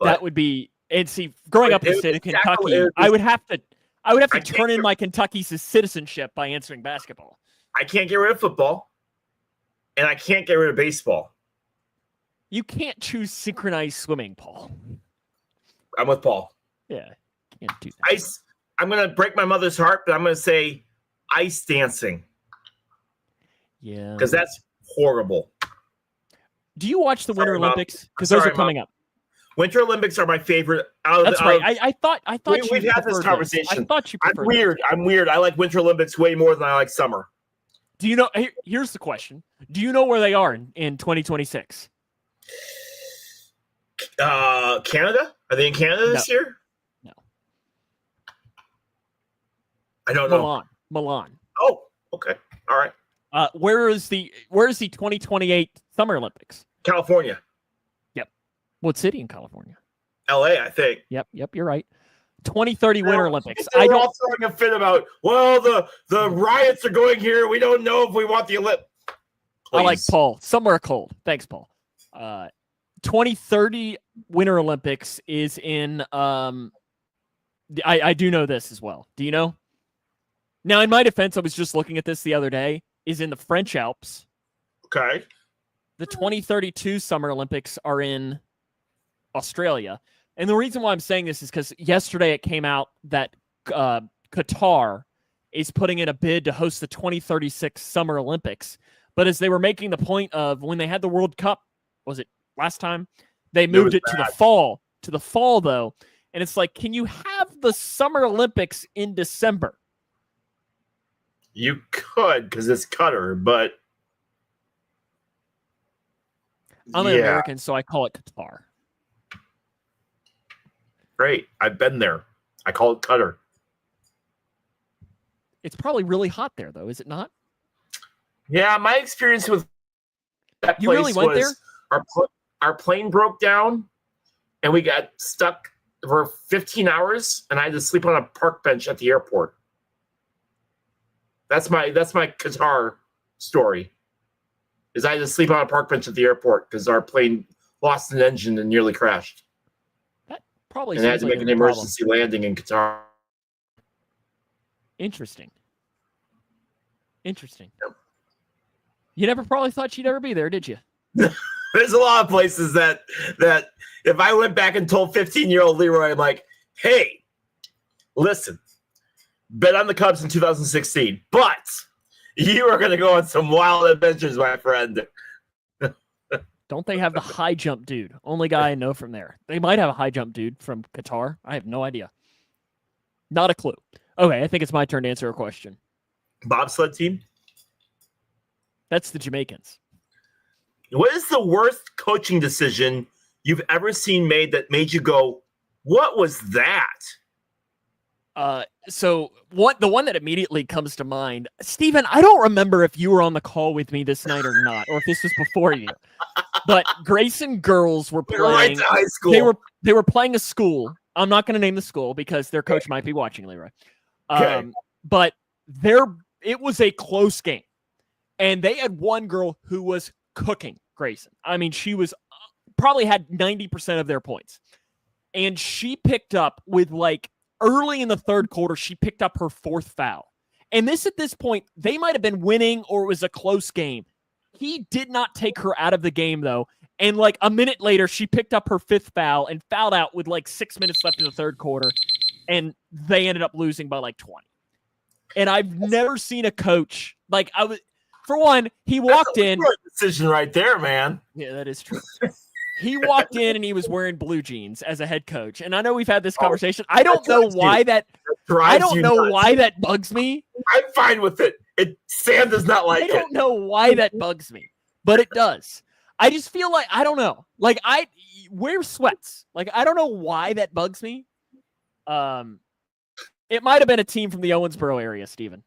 That would be, and see, growing up in the state of Kentucky, I would have to turn in my Kentucky citizenship by answering basketball. I can't get rid of football, and I can't get rid of baseball. You can't choose synchronized swimming, Paul. I'm with Paul. Yeah, can't do that. I'm going to break my mother's heart, but I'm going to say ice dancing. Yeah. Because that's horrible. Do you watch the Winter Olympics? Because those are coming up. Winter Olympics are my favorite. That's right. I thought we've had this conversation. I thought you preferred I'm weird. I like Winter Olympics way more than I like summer. Do you know? Here's the question. Do you know where they are in 2026? Canada? Are they in Canada this year? No. I don't know. Milan. Oh, okay. All right. Where is the 2028 Summer Olympics? California. Yep. What city in California? LA, I think. Yep, you're right. 2030 Winter Olympics. They're all throwing a fit about, well, the riots are going here. We don't know if we want the Olympics. I like Paul. Somewhere cold. Thanks, Paul. 2030 Winter Olympics is in I do know this as well. Do you know? Now, in my defense, I was just looking at this the other day, is in the French Alps. Okay. The 2032 Summer Olympics are in Australia. And the reason why I'm saying this is because yesterday it came out that Qatar is putting in a bid to host the 2036 Summer Olympics. But as they were making the point of when they had the World Cup, was it last time? They moved it to the fall. To the fall, though. And it's like, can you have the Summer Olympics in December? You could, because it's Qatar, but I'm an American, so I call it Qatar. Great. I've been there. I call it Qatar. It's probably really hot there, though, is it not? Yeah, my experience with that place really went was our plane broke down, and we got stuck for 15 hours, and I had to sleep on a park bench at the airport. That's my Qatar story. Is I had to sleep on a park bench at the airport because our plane lost an engine and nearly crashed. That probably. And I had to make an emergency landing in Qatar. Interesting. Yep. You never probably thought you'd ever be there, did you? There's a lot of places that if I went back and told 15-year-old Leroy, I'm like, hey, listen, bet on the Cubs in 2016, but you are going to go on some wild adventures, my friend. Don't they have the high jump dude? Only guy I know from there. They might have a high jump dude from Qatar. I have no idea. Not a clue. Okay, I think it's my turn to answer a question. Bobsled team? That's the Jamaicans. What is the worst coaching decision you've ever seen made that made you go, what was that? So the one that immediately comes to mind, Steven, I don't remember if you were on the call with me this night or not, or if this was before you. But Grayson girls were playing. Right to high school. They were playing a school. I'm not going to name the school because their coach might be watching, Leroy. Okay. But it was a close game, and they had one girl who was cooking Grayson. I mean, she was probably had 90% of their points, and she picked up with early in the third quarter, she picked up her fourth foul. And at this point, they might have been winning or it was a close game. He did not take her out of the game, though. And a minute later, she picked up her fifth foul and fouled out with 6 minutes left in the third quarter. And they ended up losing by 20. And I've never seen a coach for one, he walked in. Decision right there, man. Yeah, that is true. He walked in and he was wearing blue jeans as a head coach. And I know we've had this conversation. I don't know why that bugs me. I'm fine with it. Sam does not like it. I don't know why that bugs me, but it does. I just feel I don't know. I wear sweats. I don't know why that bugs me. It might have been a team from the Owensboro area, Steven,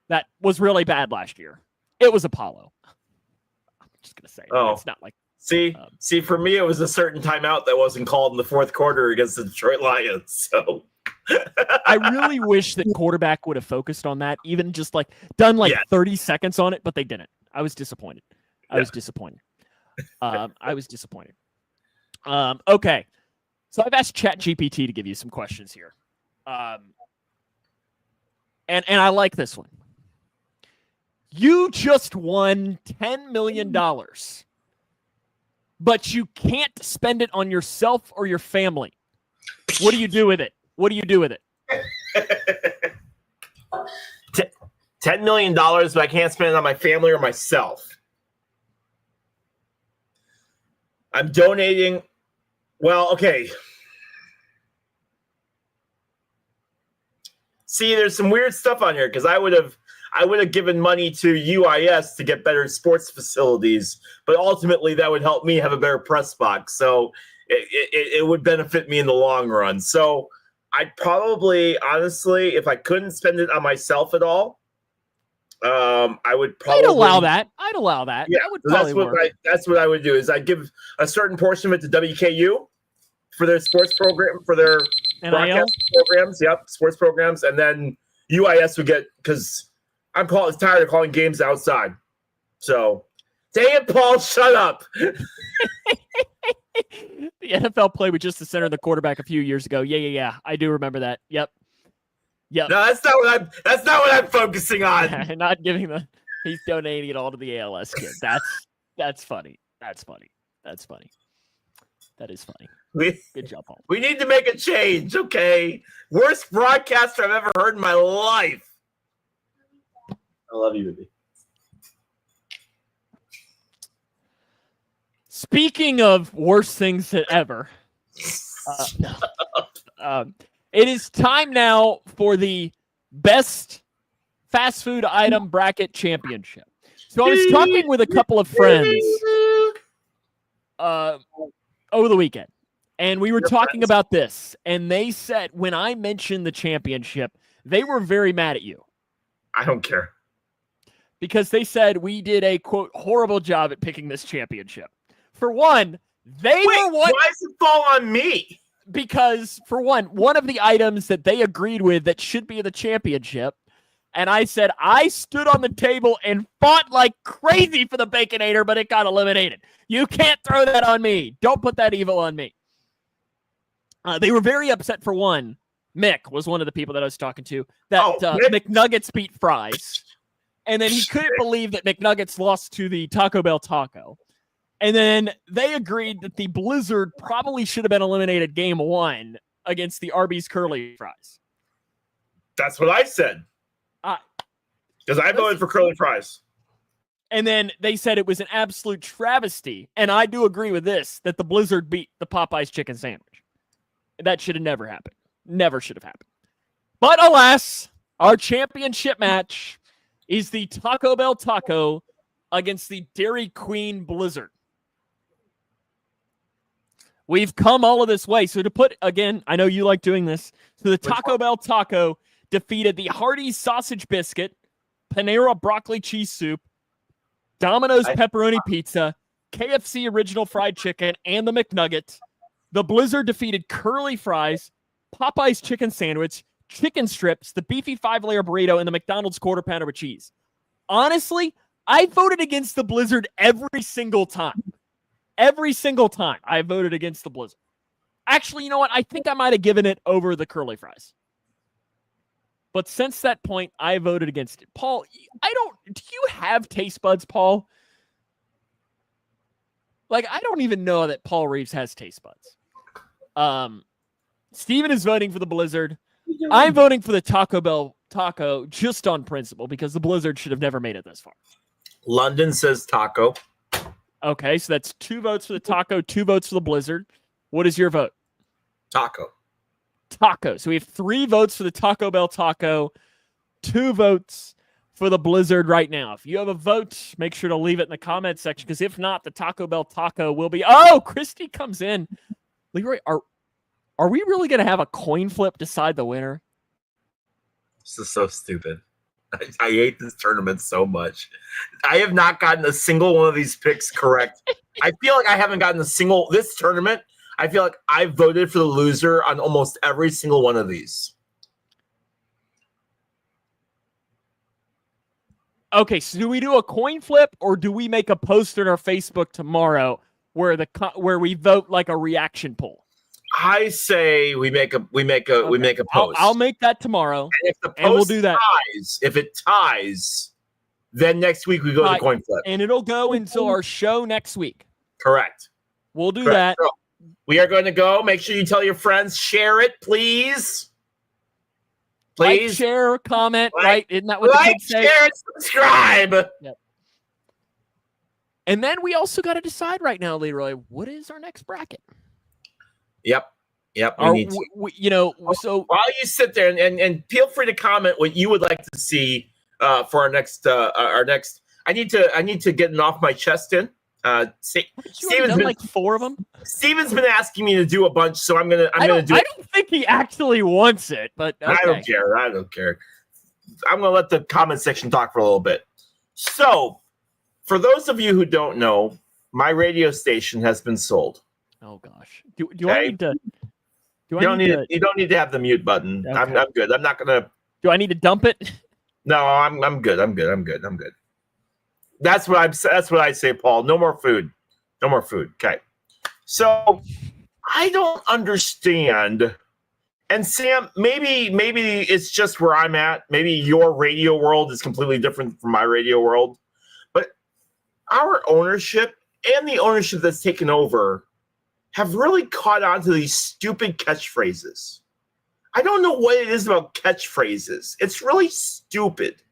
that was really bad last year. It was Apollo. I'm just going to say it's not See, for me, it was a certain timeout that wasn't called in the fourth quarter against the Detroit Lions. So I really wish that quarterback would have focused on that, even just done 30 seconds on it, but they didn't. I was disappointed. I was disappointed. Okay. So I've asked ChatGPT to give you some questions here. And I like this one. You just won $10 million. But you can't spend it on yourself or your family. What do you do with it? $10 million, but I can't spend it on my family or myself. I'm donating. Well, okay. See, there's some weird stuff on here because I would have given money to UIS to get better sports facilities, but ultimately that would help me have a better press box. So it would benefit me in the long run. So I'd probably, honestly, if I couldn't spend it on myself at all, I would probably. I'd allow that. Yeah, that would probably work. That's what I would do. Is I'd give a certain portion of it to WKU for their sports program, for their broadcast programs. Yep, sports programs, and then UIS would get because. I'm tired of calling games outside. So, dang it, Paul, shut up. The NFL played with just the center and the quarterback a few years ago. Yeah. I do remember that. Yep. No, that's not what I'm focusing on. Not giving he's donating it all to the ALS kid. That's funny. That is funny. Good job, Paul. We need to make a change, okay? Worst broadcaster I've ever heard in my life. I love you, baby. Speaking of worst things that ever, it is time now for the best fast food item bracket championship. So I was talking with a couple of friends over the weekend, and we were talking about this, and they said when I mentioned the championship, they were very mad at you. I don't care. Because they said we did a, quote, horrible job at picking this championship. For one, were one. Why does it fall on me? Because, for one of the items that they agreed with that should be the championship, and I said I stood on the table and fought like crazy for the Baconator, but it got eliminated. You can't throw that on me. Don't put that evil on me. They were very upset for one. Mick was one of the people that I was talking to. That McNuggets beat fries. And then he couldn't believe that McNuggets lost to the Taco Bell Taco. And then they agreed that the Blizzard probably should have been eliminated game one against the Arby's curly fries. That's what I said. Because I voted for curly fries. And then they said it was an absolute travesty. And I do agree with this, that the Blizzard beat the Popeyes chicken sandwich. That should have never happened. Never should have happened. But alas, our championship match is the Taco Bell Taco against the Dairy Queen Blizzard. We've come all of this way. So to put, again, I know you like doing this. So the Taco Bell Taco defeated the Hardee's Sausage Biscuit, Panera Broccoli Cheese Soup, Domino's Pepperoni Pizza, KFC Original Fried Chicken, and the McNugget. The Blizzard defeated Curly Fries, Popeye's Chicken Sandwich, Chicken Strips, the Beefy 5-layer Burrito, and the McDonald's Quarter Pounder with Cheese. Honestly, I voted against the Blizzard every single time. Every single time I voted against the Blizzard. Actually, you know what? I think I might have given it over the Curly Fries. But since that point, I voted against it. Paul, do you have taste buds, Paul? Like, I don't even know that Paul Reeves has taste buds. Steven is voting for the Blizzard. I'm voting for the Taco Bell Taco just on principle because the Blizzard should have never made it this far. London says taco. Okay, so that's 2 votes for the Taco, 2 votes for the Blizzard. What is your vote? Taco. Taco. So we have 3 votes for the Taco Bell Taco, 2 votes for the Blizzard right now. If you have a vote, make sure to leave it in the comment section, because if not, the Taco Bell Taco will be... Oh, Christy comes in. Leroy, are we really going to have a coin flip decide the winner? This is so stupid. I hate this tournament so much. I have not gotten a single one of these picks correct. I feel like I haven't gotten this tournament. I feel like I voted for the loser on almost every single one of these. Okay, so do we do a coin flip or do we make a post on our Facebook tomorrow where we vote like a reaction poll? I say we make a post. I'll make that tomorrow. And if the post we'll do that. if it ties, then next week we go to the coin flip. And it'll go until our show next week. Correct. We'll do that. So we are going to go. Make sure you tell your friends. Share it, please. Like, share, comment, right? Isn't that what the kids say? Share, and subscribe. Yep. And then we also got to decide right now, Leroy, what is our next bracket? Yep. We need to. So while you sit there and feel free to comment what you would like to see for our next. I need to get it off my chest in. Steven's been like 4 of them. Steven's been asking me to do a bunch, so I'm gonna do. I don't think he actually wants it, but okay. I don't care. I'm gonna let the comment section talk for a little bit. So, for those of you who don't know, my radio station has been sold. Oh gosh, do I need to? You don't need to have the mute button. Okay. I'm good. I'm not gonna. Do I need to dump it? No, I'm good. I'm good. That's what I say, Paul. No more food. Okay. So I don't understand. And Sam, maybe it's just where I'm at. Maybe your radio world is completely different from my radio world. But our ownership and the ownership that's taken over have really caught on to these stupid catchphrases. I don't know what it is about catchphrases. It's really stupid.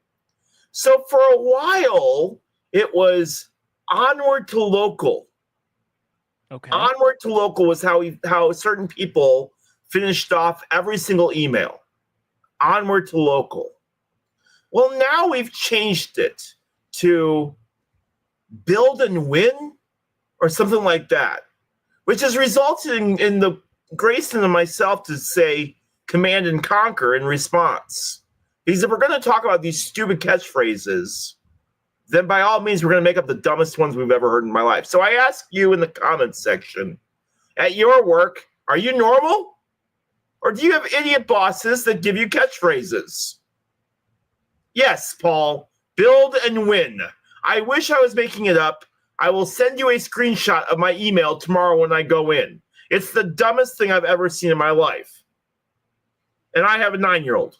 So for a while, it was onward to local. Okay. Onward to local was how certain people finished off every single email. Onward to local. Well, now we've changed it to build and win or something like that, which has resulted in the Grayson and myself to say command and conquer in response. Because if we're going to talk about these stupid catchphrases, then by all means, we're going to make up the dumbest ones we've ever heard in my life. So I ask you in the comments section, at your work, are you normal? Or do you have idiot bosses that give you catchphrases? Yes, Paul, build and win. I wish I was making it up. I will send you a screenshot of my email tomorrow when I go in. It's the dumbest thing I've ever seen in my life. And I have a 9-year-old.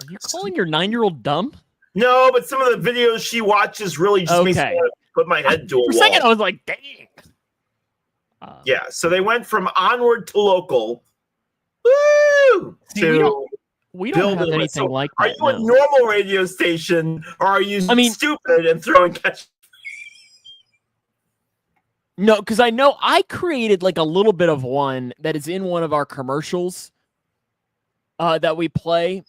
Are you calling your 9-year-old dumb? No, but some of the videos she watches really just makes me want to put my head to a wall. For a second, I was like, dang. Yeah, so they went from onward to local. Woo! We don't have anything like that. Are you a normal radio station, or are you stupid and throwing catch? No, because I know I created like a little bit of one that is in one of our commercials that we play.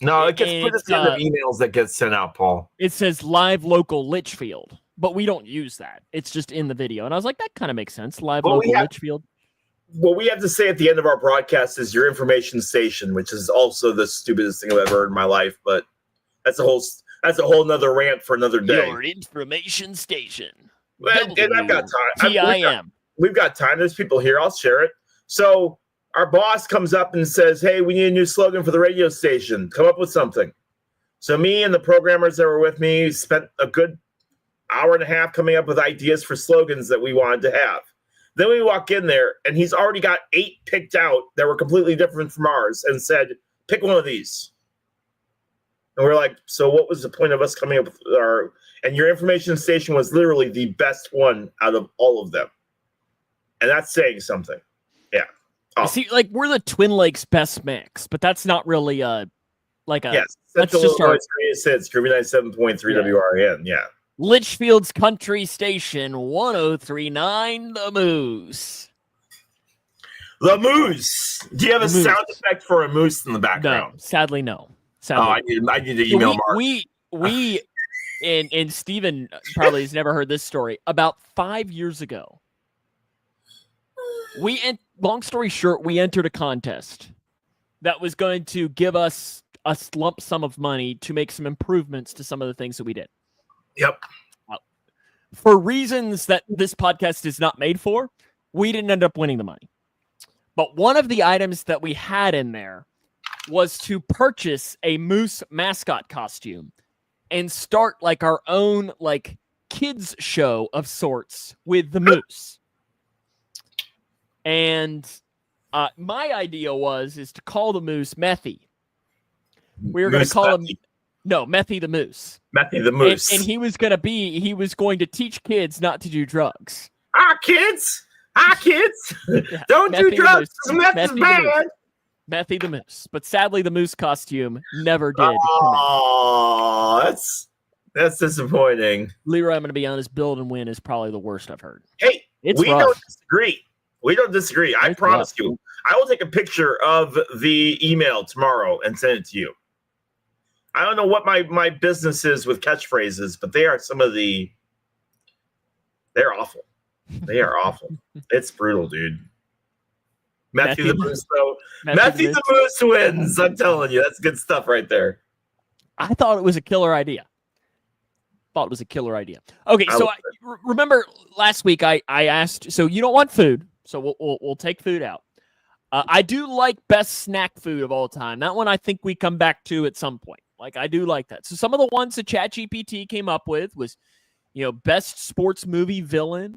No, it gets put at the end of emails that get sent out, Paul. It says live local Litchfield. but we don't use that. It's just in the video. And I was like, that kind of makes sense. Live Well, local Litchfield. What we have to say at the end of our broadcast is your information station, which is also the stupidest thing I've ever heard in my life. But that's a whole nother rant for another day. Your information station. And I've got time. TIM. We've got time. There's people here. I'll share it. So our boss comes up and says, hey, we need a new slogan for the radio station. Come up with something. So me and the programmers that were with me spent a good hour and a half coming up with ideas for slogans that we wanted to have. Then we walk in there, and he's already got 8 picked out that were completely different from ours and said, pick one of these. And we're like, so what was the point of us coming up with our... And your information station was literally the best one out of all of them. And that's saying something. Yeah. Oh. See, like, we're the Twin Lakes best mix, but that's not really Yes. That's just our... It's Groovy 97.3 WRN. Yeah. Litchfield's Country Station 1039, The Moose. The Moose. Do you have a sound effect for a moose in the background? No, sadly, no. I need to email Mark. We and Steven probably has never heard this story. About 5 years ago, long story short, we entered a contest that was going to give us a lump sum of money to make some improvements to some of the things that we did. Yep. For reasons that this podcast is not made for, we didn't end up winning the money. But one of the items that we had in there was to purchase a moose mascot costume and start like our own like kids show of sorts with the moose. And my idea is to call the moose Methy. We were going to call him... No, Methy the Moose. Methy the Moose. And he was going to teach kids not to do drugs. Kids! Yeah, Don't do drugs! Meth is bad! Methy the Moose. But sadly, the moose costume never did. Oh, that's disappointing. Leroy, I'm going to be honest, Build and Win is probably the worst I've heard. Hey, we don't disagree. I promise you. I will take a picture of the email tomorrow and send it to you. I don't know what my business is with catchphrases, but they are they're awful. They are awful. It's brutal, dude. Matthew the Moose, though. Matthew the Moose wins. I'm telling you, that's good stuff right there. I thought it was a killer idea. Okay, so remember last week I asked, so you don't want food, so we'll take food out. I do like best snack food of all time. That one I think we come back to at some point. Like, I do like that. So some of the ones that ChatGPT came up with was, best sports movie villain,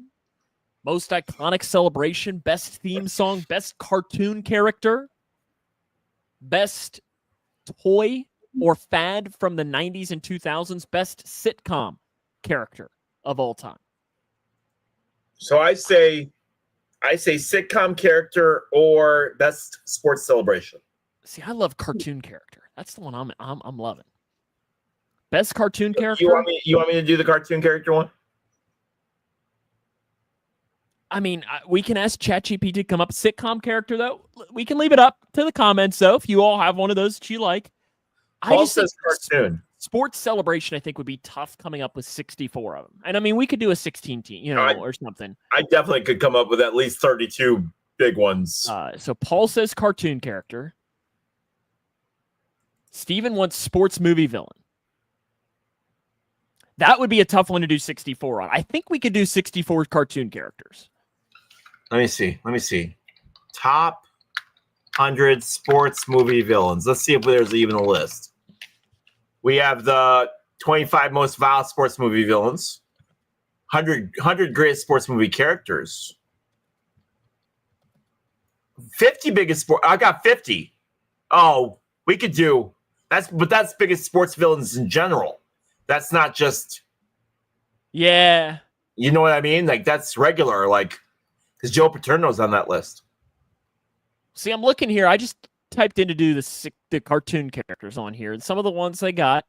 most iconic celebration, best theme song, best cartoon character, best toy or fad from the 90s and 2000s, best sitcom character of all time. So I say sitcom character or best sports celebration. See, I love cartoon character. That's the one I'm loving. Best cartoon character. You want me to do the cartoon character one? I mean, we can ask ChatGPT to come up with sitcom character, though. We can leave it up to the comments, though, if you all have one of those that you like. Paul says cartoon. Sports celebration, I think, would be tough coming up with 64 of them. And, I mean, we could do a 16 team, or something. I definitely could come up with at least 32 big ones. So Paul says cartoon character. Steven wants sports movie villain. That would be a tough one to do 64 on. I think we could do 64 cartoon characters. Let me see. Top 100 sports movie villains. Let's see if there's even a list. We have the 25 most vile sports movie villains. 100 greatest sports movie characters. 50 biggest sport. I got 50. Oh, we could do that's biggest sports villains in general. That's not just. Yeah. You know what I mean? Like, that's regular. Like, because Joe Paterno's on that list. See, I'm looking here. I just typed in to do the cartoon characters on here, and some of the ones I got.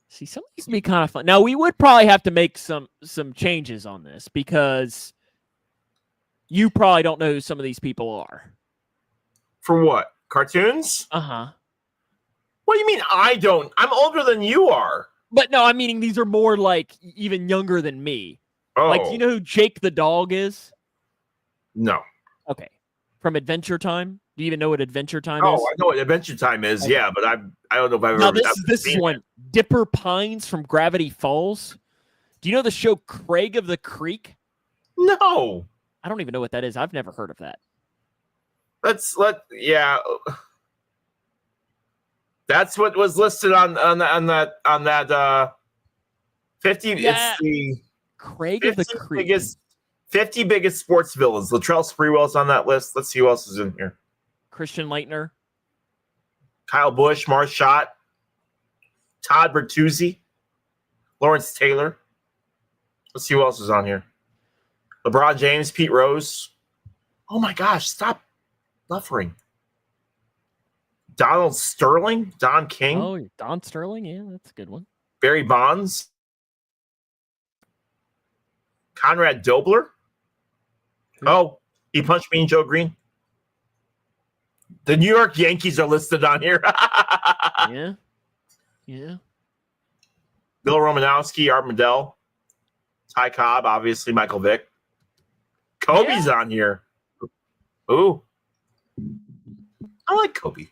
See, some of these would be kind of fun. Now, we would probably have to make some changes on this because you probably don't know who some of these people are. For what? Cartoons? Uh-huh. What do you mean I don't? I'm older than you are. But no, I'm meaning these are more like even younger than me. Oh, Like, do you know who Jake the dog is? No. Okay. From Adventure Time? Do you even know what Adventure Time Oh, is? I know what Adventure Time is. Okay. Yeah, but I don't know if I've Now ever. this is one. Dipper Pines from Gravity Falls. Do you know the show Craig of the Creek? No. I don't even know what that is. I've never heard of that. Yeah. That's what was listed on that 50. Yeah. It's the Craig of the Creek. 50 biggest sports villains. Latrell Sprewell's on that list. Let's see who else is in here. Christian Leitner. Kyle Busch, Marshott, Todd Bertuzzi, Lawrence Taylor. Let's see who else is on here. LeBron James, Pete Rose. Oh my gosh, stop buffering. Donald Sterling, Don King. Oh, Don Sterling. Yeah, that's a good one. Barry Bonds. Conrad Dobler. Oh, he punched Mean Joe Green. The New York Yankees are listed on here. Yeah. Yeah. Bill Romanowski, Art Modell, Ty Cobb, obviously Michael Vick. Kobe's on here. Ooh. I like Kobe.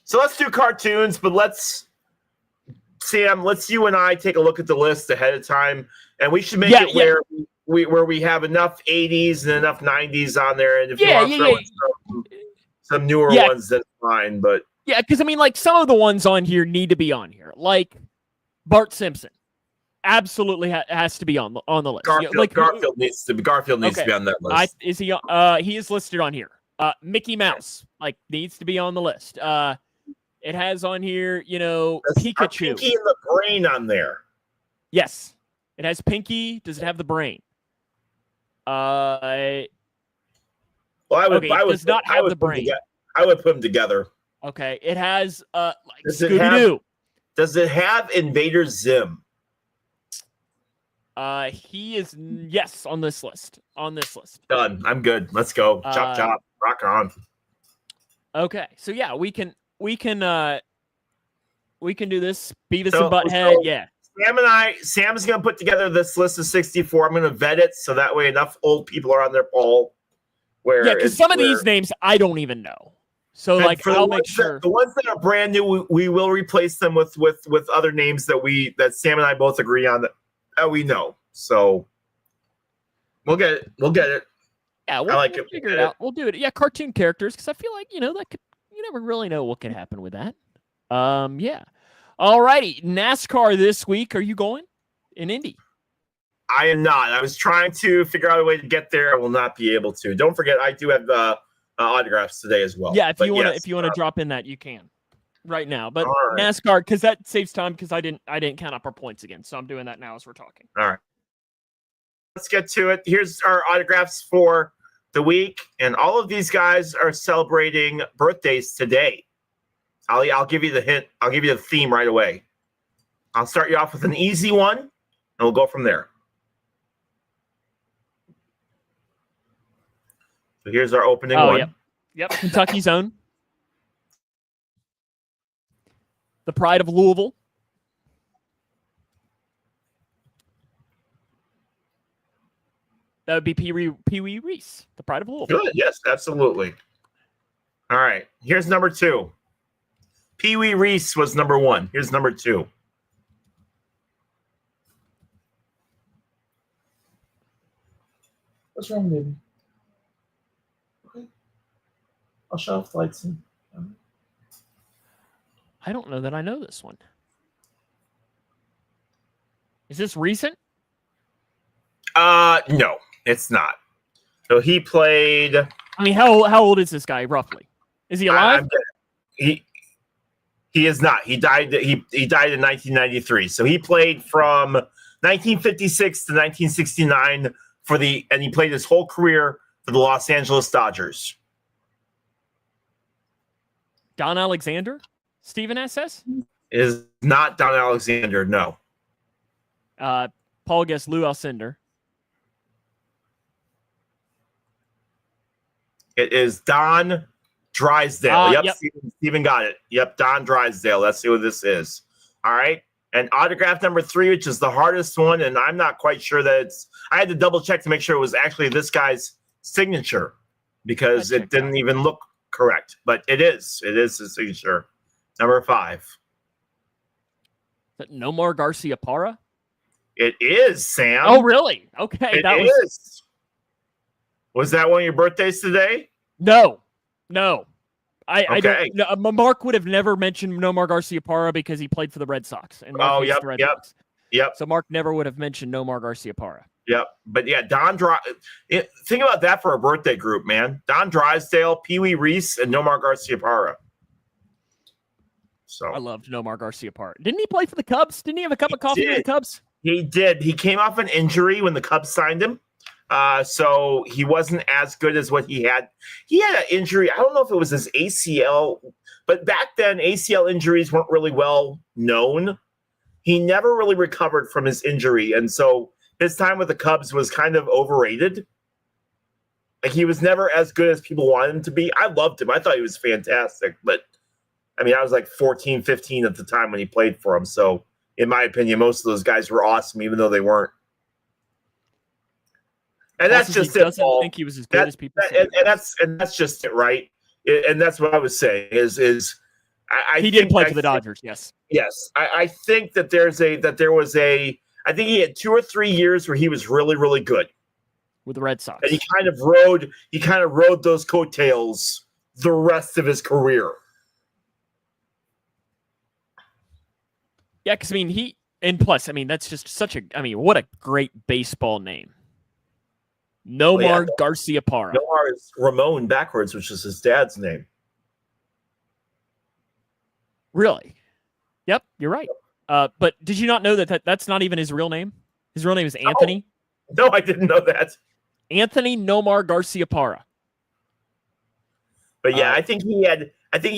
So let's do cartoons, but Sam, let's you and I take a look at the list ahead of time, and we should make it where we have enough 80s and enough 90s on there. And if you want to throw in some newer ones, that's fine. But yeah, because I mean, like some of the ones on here need to be on here, like Bart Simpson. Absolutely has to be on the list. Garfield needs to be on that list. He is listed on here. Mickey Mouse needs to be on the list. It has on here, Pikachu. Pinky and the Brain on there. Yes, it has Pinky. Does it have the brain? I would put them together. Okay, it has Scooby-Doo. Does it have Invader Zim? He is on this list. Done. I'm good. Let's go. Chop chop. Rock on. Okay, so yeah, we can do this. Beavis and Butthead. Yeah. Sam's gonna put together this list of 64. I'm gonna vet it so that way enough old people are on their poll. Because some of these names I don't even know. So I'll make sure the ones that are brand new, we will replace them with other names that Sam and I both agree on that we know. So we'll get it. Yeah, we'll figure it out. We'll do it. Yeah, cartoon characters, because I feel like you never really know what could happen with that. Yeah. All righty, NASCAR this week. Are you going in Indy? I am not. I was trying to figure out a way to get there. I will not be able to. Don't forget, I do have the autographs today as well. Yeah, if you want to drop in that, you can right now. But right. NASCAR, because that saves time, because I didn't count up our points again, so I'm doing that now as we're talking. All right, let's get to it. Here's our autographs for the week, and all of these guys are celebrating birthdays today. I'll give you the hint. I'll give you the theme right away. I'll start you off with an easy one, and we'll go from there. So here's our opening one. Yep. Kentucky's own. The pride of Louisville. That would be Pee Wee Reese, the pride of Louisville. Good. Yes, absolutely. All right. Here's number 2. Pee Wee Reese was number 1. Here's number 2. What's wrong, baby? Okay. I'll shut off the lights. I don't know that I know this one. Is this recent? No, it's not. So he played. I mean, how old is this guy roughly? Is he alive? He is not. He died. He died in 1993. So he played from 1956 to 1969 and he played his whole career for the Los Angeles Dodgers. Don Alexander? Steven SS? Is not Don Alexander, no. Paul guessed Lou Alcindor. It is Don Drysdale. Yep. Yep. Steven got it. Yep. Don Drysdale. Let's see what this is. All right. And autograph number 3, which is the hardest one. And I'm not quite sure that I had to double check to make sure it was actually this guy's signature because it didn't even look correct. But it is. It is his signature. Number 5. Is that Nomar Garciaparra? It is, Sam. Oh, really? Okay. It is. Was that one of your birthdays today? No. I don't. No, Mark would have never mentioned Nomar Garciaparra because he played for the Red Sox. And Mark hates the Red Sox. Yep. So Mark never would have mentioned Nomar Garciaparra. Yep. But yeah, think about that for a birthday group, man. Don Drysdale, Pee Wee Reese, and Nomar Garciaparra. So I loved Nomar Garciaparra. Didn't he play for the Cubs? Didn't he have a cup of coffee with the Cubs? He did. He came off an injury when the Cubs signed him. So he wasn't as good as what he had. He had an injury. I don't know if it was his ACL, but back then ACL injuries weren't really well known. He never really recovered from his injury. And so his time with the Cubs was kind of overrated. Like he was never as good as people wanted him to be. I loved him. I thought he was fantastic. But I mean, I was like 14, 15 at the time when he played for him. So in my opinion, most of those guys were awesome, even though they weren't. And that's just it. Doesn't think he was as good as people say. And that's just it, right? And that's what I was saying. He did play for the Dodgers. Yes. Yes, I think that I think he had 2 or 3 years where he was really, really good with the Red Sox, and he kind of rode those coattails the rest of his career. Yeah, because I mean plus that's just what a great baseball name. Nomar Garciaparra. Nomar is Ramon backwards, which is his dad's name. Really? Yep, you're right. But did you not know that's not even his real name? His real name is Anthony. No, I didn't know that. Anthony Nomar Garciaparra. But yeah, I think he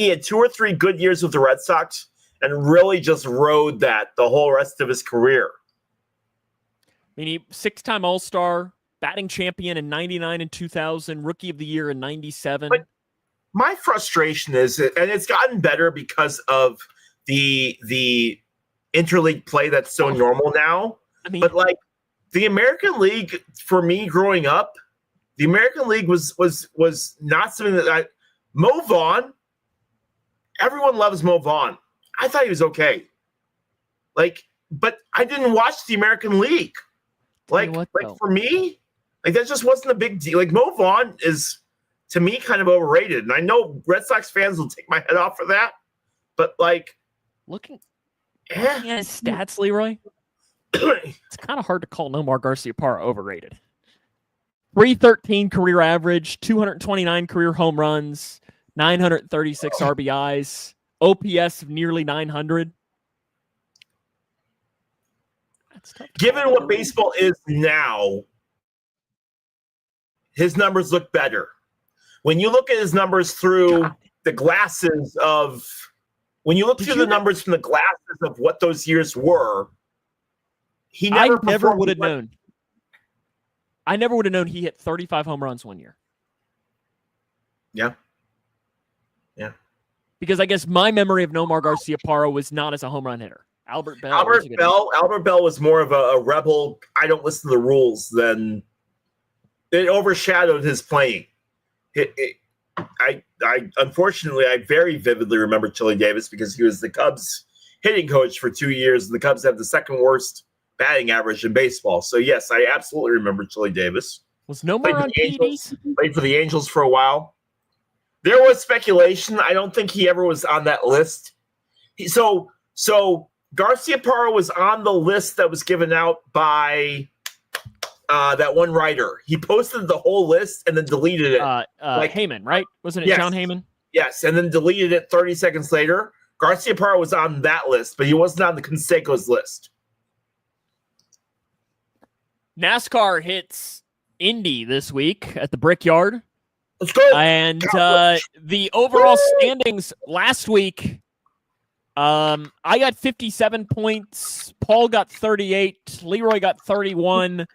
had 2 or 3 good years with the Red Sox and really just rode that the whole rest of his career. I mean, he 6-time All-Star, batting champion in 99 and 2000, rookie of the year in 97. But my frustration is, and it's gotten better because of the interleague play that's so normal now. But like the American League, for me growing up, the American League was not something that Mo Vaughn. Everyone loves Mo Vaughn. I thought he was okay. But I didn't watch the American League. For me, that just wasn't a big deal. Mo Vaughn is, to me, kind of overrated. And I know Red Sox fans will take my head off for that. But, looking at his stats, Leroy, it's kind of hard to call Nomar Garciaparra overrated. 313 career average, 229 career home runs, 936 RBIs, OPS of nearly 900. That's tough. Given what baseball is now, his numbers look better. When you look at his numbers through the glasses of, the numbers from the glasses of what those years were, I never would have known. I never would have known he hit 35 home runs one year. Yeah. Because I guess my memory of Nomar Garciaparra was not as a home run hitter. Albert Bell was more of a rebel. I don't listen to the rules. Then it overshadowed his playing. Unfortunately, I very vividly remember Chili Davis because he was the Cubs hitting coach for 2 years, and the Cubs have the second worst batting average in baseball. So yes, I absolutely remember Chili Davis. Was Nomar on PEDs? Played for the Angels for a while. There was speculation. I don't think he ever was on that list. So Garciaparra was on the list that was given out by that one writer. He posted the whole list and then deleted it. Heyman, right? Wasn't it John Heyman? Yes, and then deleted it 30 seconds later. Garciaparra was on that list, but he wasn't on the Canseco's list. NASCAR hits Indy this week at the Brickyard. Let's go. And the overall standings last week, I got 57 points. Paul got 38. Leroy got 31.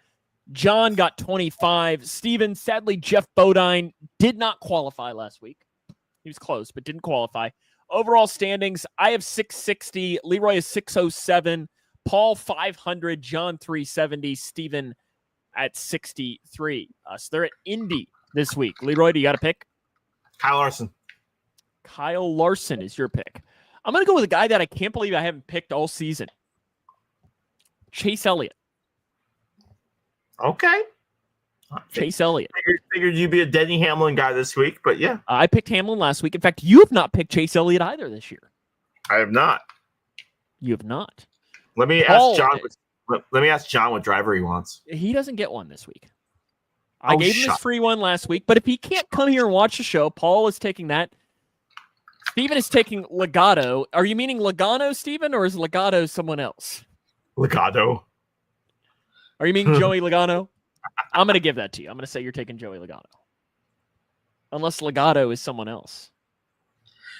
John got 25. Steven, sadly, Jeff Bodine did not qualify last week. He was close, but didn't qualify. Overall standings, I have 660. Leroy is 607. Paul 500. John 370. Steven at 63. So they're at Indy this week. Leroy, do you got a pick? Kyle Larson. Kyle Larson is your pick. I'm going to go with a guy that I can't believe I haven't picked all season. Chase Elliott. Okay. Chase Elliott. Figured you'd be a Denny Hamlin guy this week, but yeah. I picked Hamlin last week. In fact, you have not picked Chase Elliott either this year. I have not. You have not. Let me ask John. Let me ask John what driver he wants. He doesn't get one this week. I gave him his free one last week, but if he can't come here and watch the show, Paul is taking that. Steven is taking Legato. Are you meaning Logano, Steven, or is Legato someone else? Legato. Are you meaning Joey Logano? I'm going to give that to you. I'm going to say you're taking Joey Logano. Unless Legato is someone else.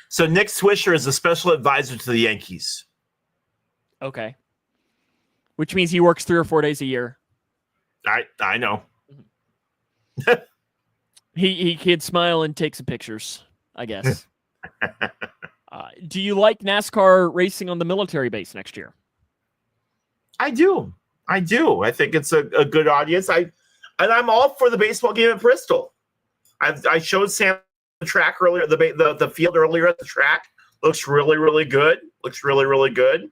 So Nick Swisher is a special advisor to the Yankees. Okay. Which means he works 3 or 4 days a year. I know. He can smile and take some pictures, I guess. Do you like NASCAR racing on the military base next year? I do. I think it's a good audience. I'm all for the baseball game at Bristol. I showed Sam the track earlier, the field earlier at the track. Looks really, really good. Looks really, really good.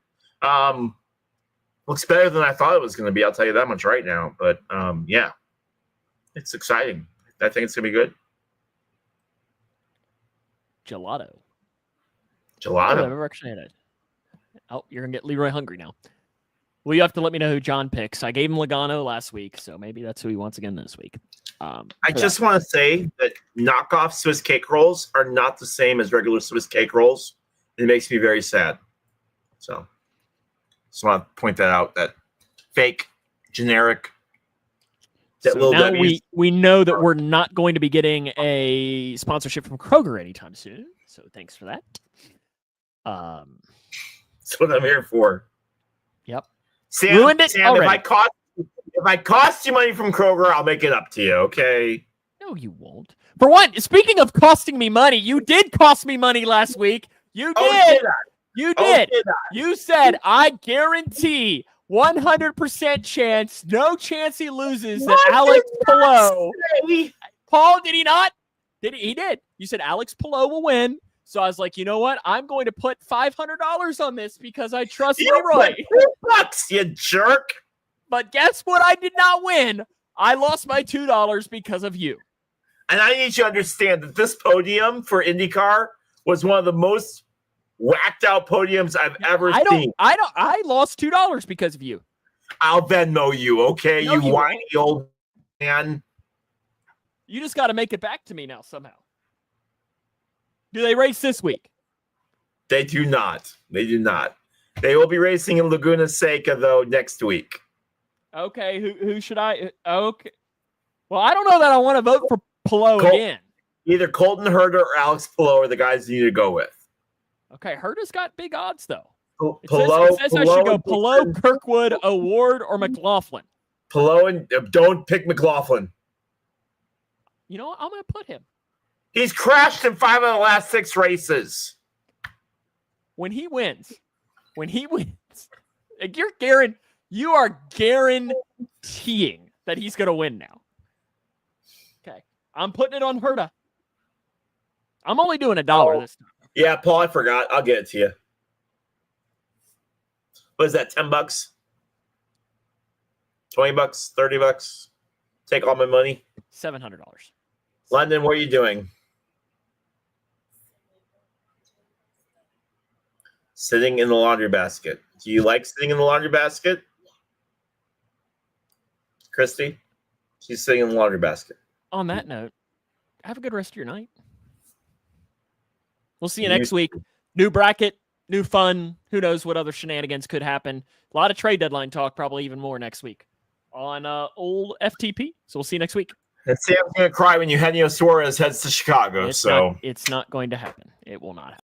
Looks better than I thought it was going to be. I'll tell you that much right now. But yeah, it's exciting. I think it's going to be good. Gelato. I've never actually had it. Oh, you're going to get Leroy hungry now. Well, you have to let me know who John picks. I gave him Logano last week, so maybe that's who he wants again this week. I just want to say that knockoff Swiss cake rolls are not the same as regular Swiss cake rolls. It makes me very sad. So, just want to point that out. That fake, generic. So now we know that we're not going to be getting a sponsorship from Kroger anytime soon. So thanks for that. That's what I'm here for. Yep. Sam, ruined it already. If I cost you money from Kroger, I'll make it up to you, okay? No, you won't. For one, speaking of costing me money, you did cost me money last week. You did. You did. You said, I guarantee 100% chance, no chance he loses, that Alex Pillow. Paul, did he not? He did. You said Alex Pillow will win. So I was like, you know what? I'm going to put $500 on this because I trust Leroy. $2, you jerk. But guess what? I did not win. I lost my $2 because of you. And I need you to understand that this podium for IndyCar was one of the most whacked out podiums I've ever seen. I lost $2 because of you. I'll Venmo you, okay? No, you whiny old man. You just got to make it back to me now somehow. Do they race this week? They do not. They do not. They will be racing in Laguna Seca, though, next week. Okay, who should I? Okay. Well, I don't know that I want to vote for Pillow again. Either Colton Herta or Alex Pillow are the guys you need to go with. Okay, Herta's got big odds, though. It says I should go Pillow, Kirkwood, Award, or McLaughlin. Pillow, and don't pick McLaughlin. You know what? I'm going to put him. He's crashed in 5 of the last 6 races. When he wins, you are guaranteeing that he's going to win now. Okay. I'm putting it on Herta. I'm only doing $1 this time. Yeah, Paul, I forgot. I'll get it to you. What is that, $10? $20? $30? Take all my money? $700. London, what are you doing? Sitting in the laundry basket. Do you like sitting in the laundry basket? Christy? She's sitting in the laundry basket. On that note, have a good rest of your night. We'll see you next week. New bracket, new fun. Who knows what other shenanigans could happen. A lot of trade deadline talk, probably even more next week on old FTP. So we'll see you next week. And Sam's going to cry when Eugenio Suarez heads to Chicago. It's not going to happen. It will not happen.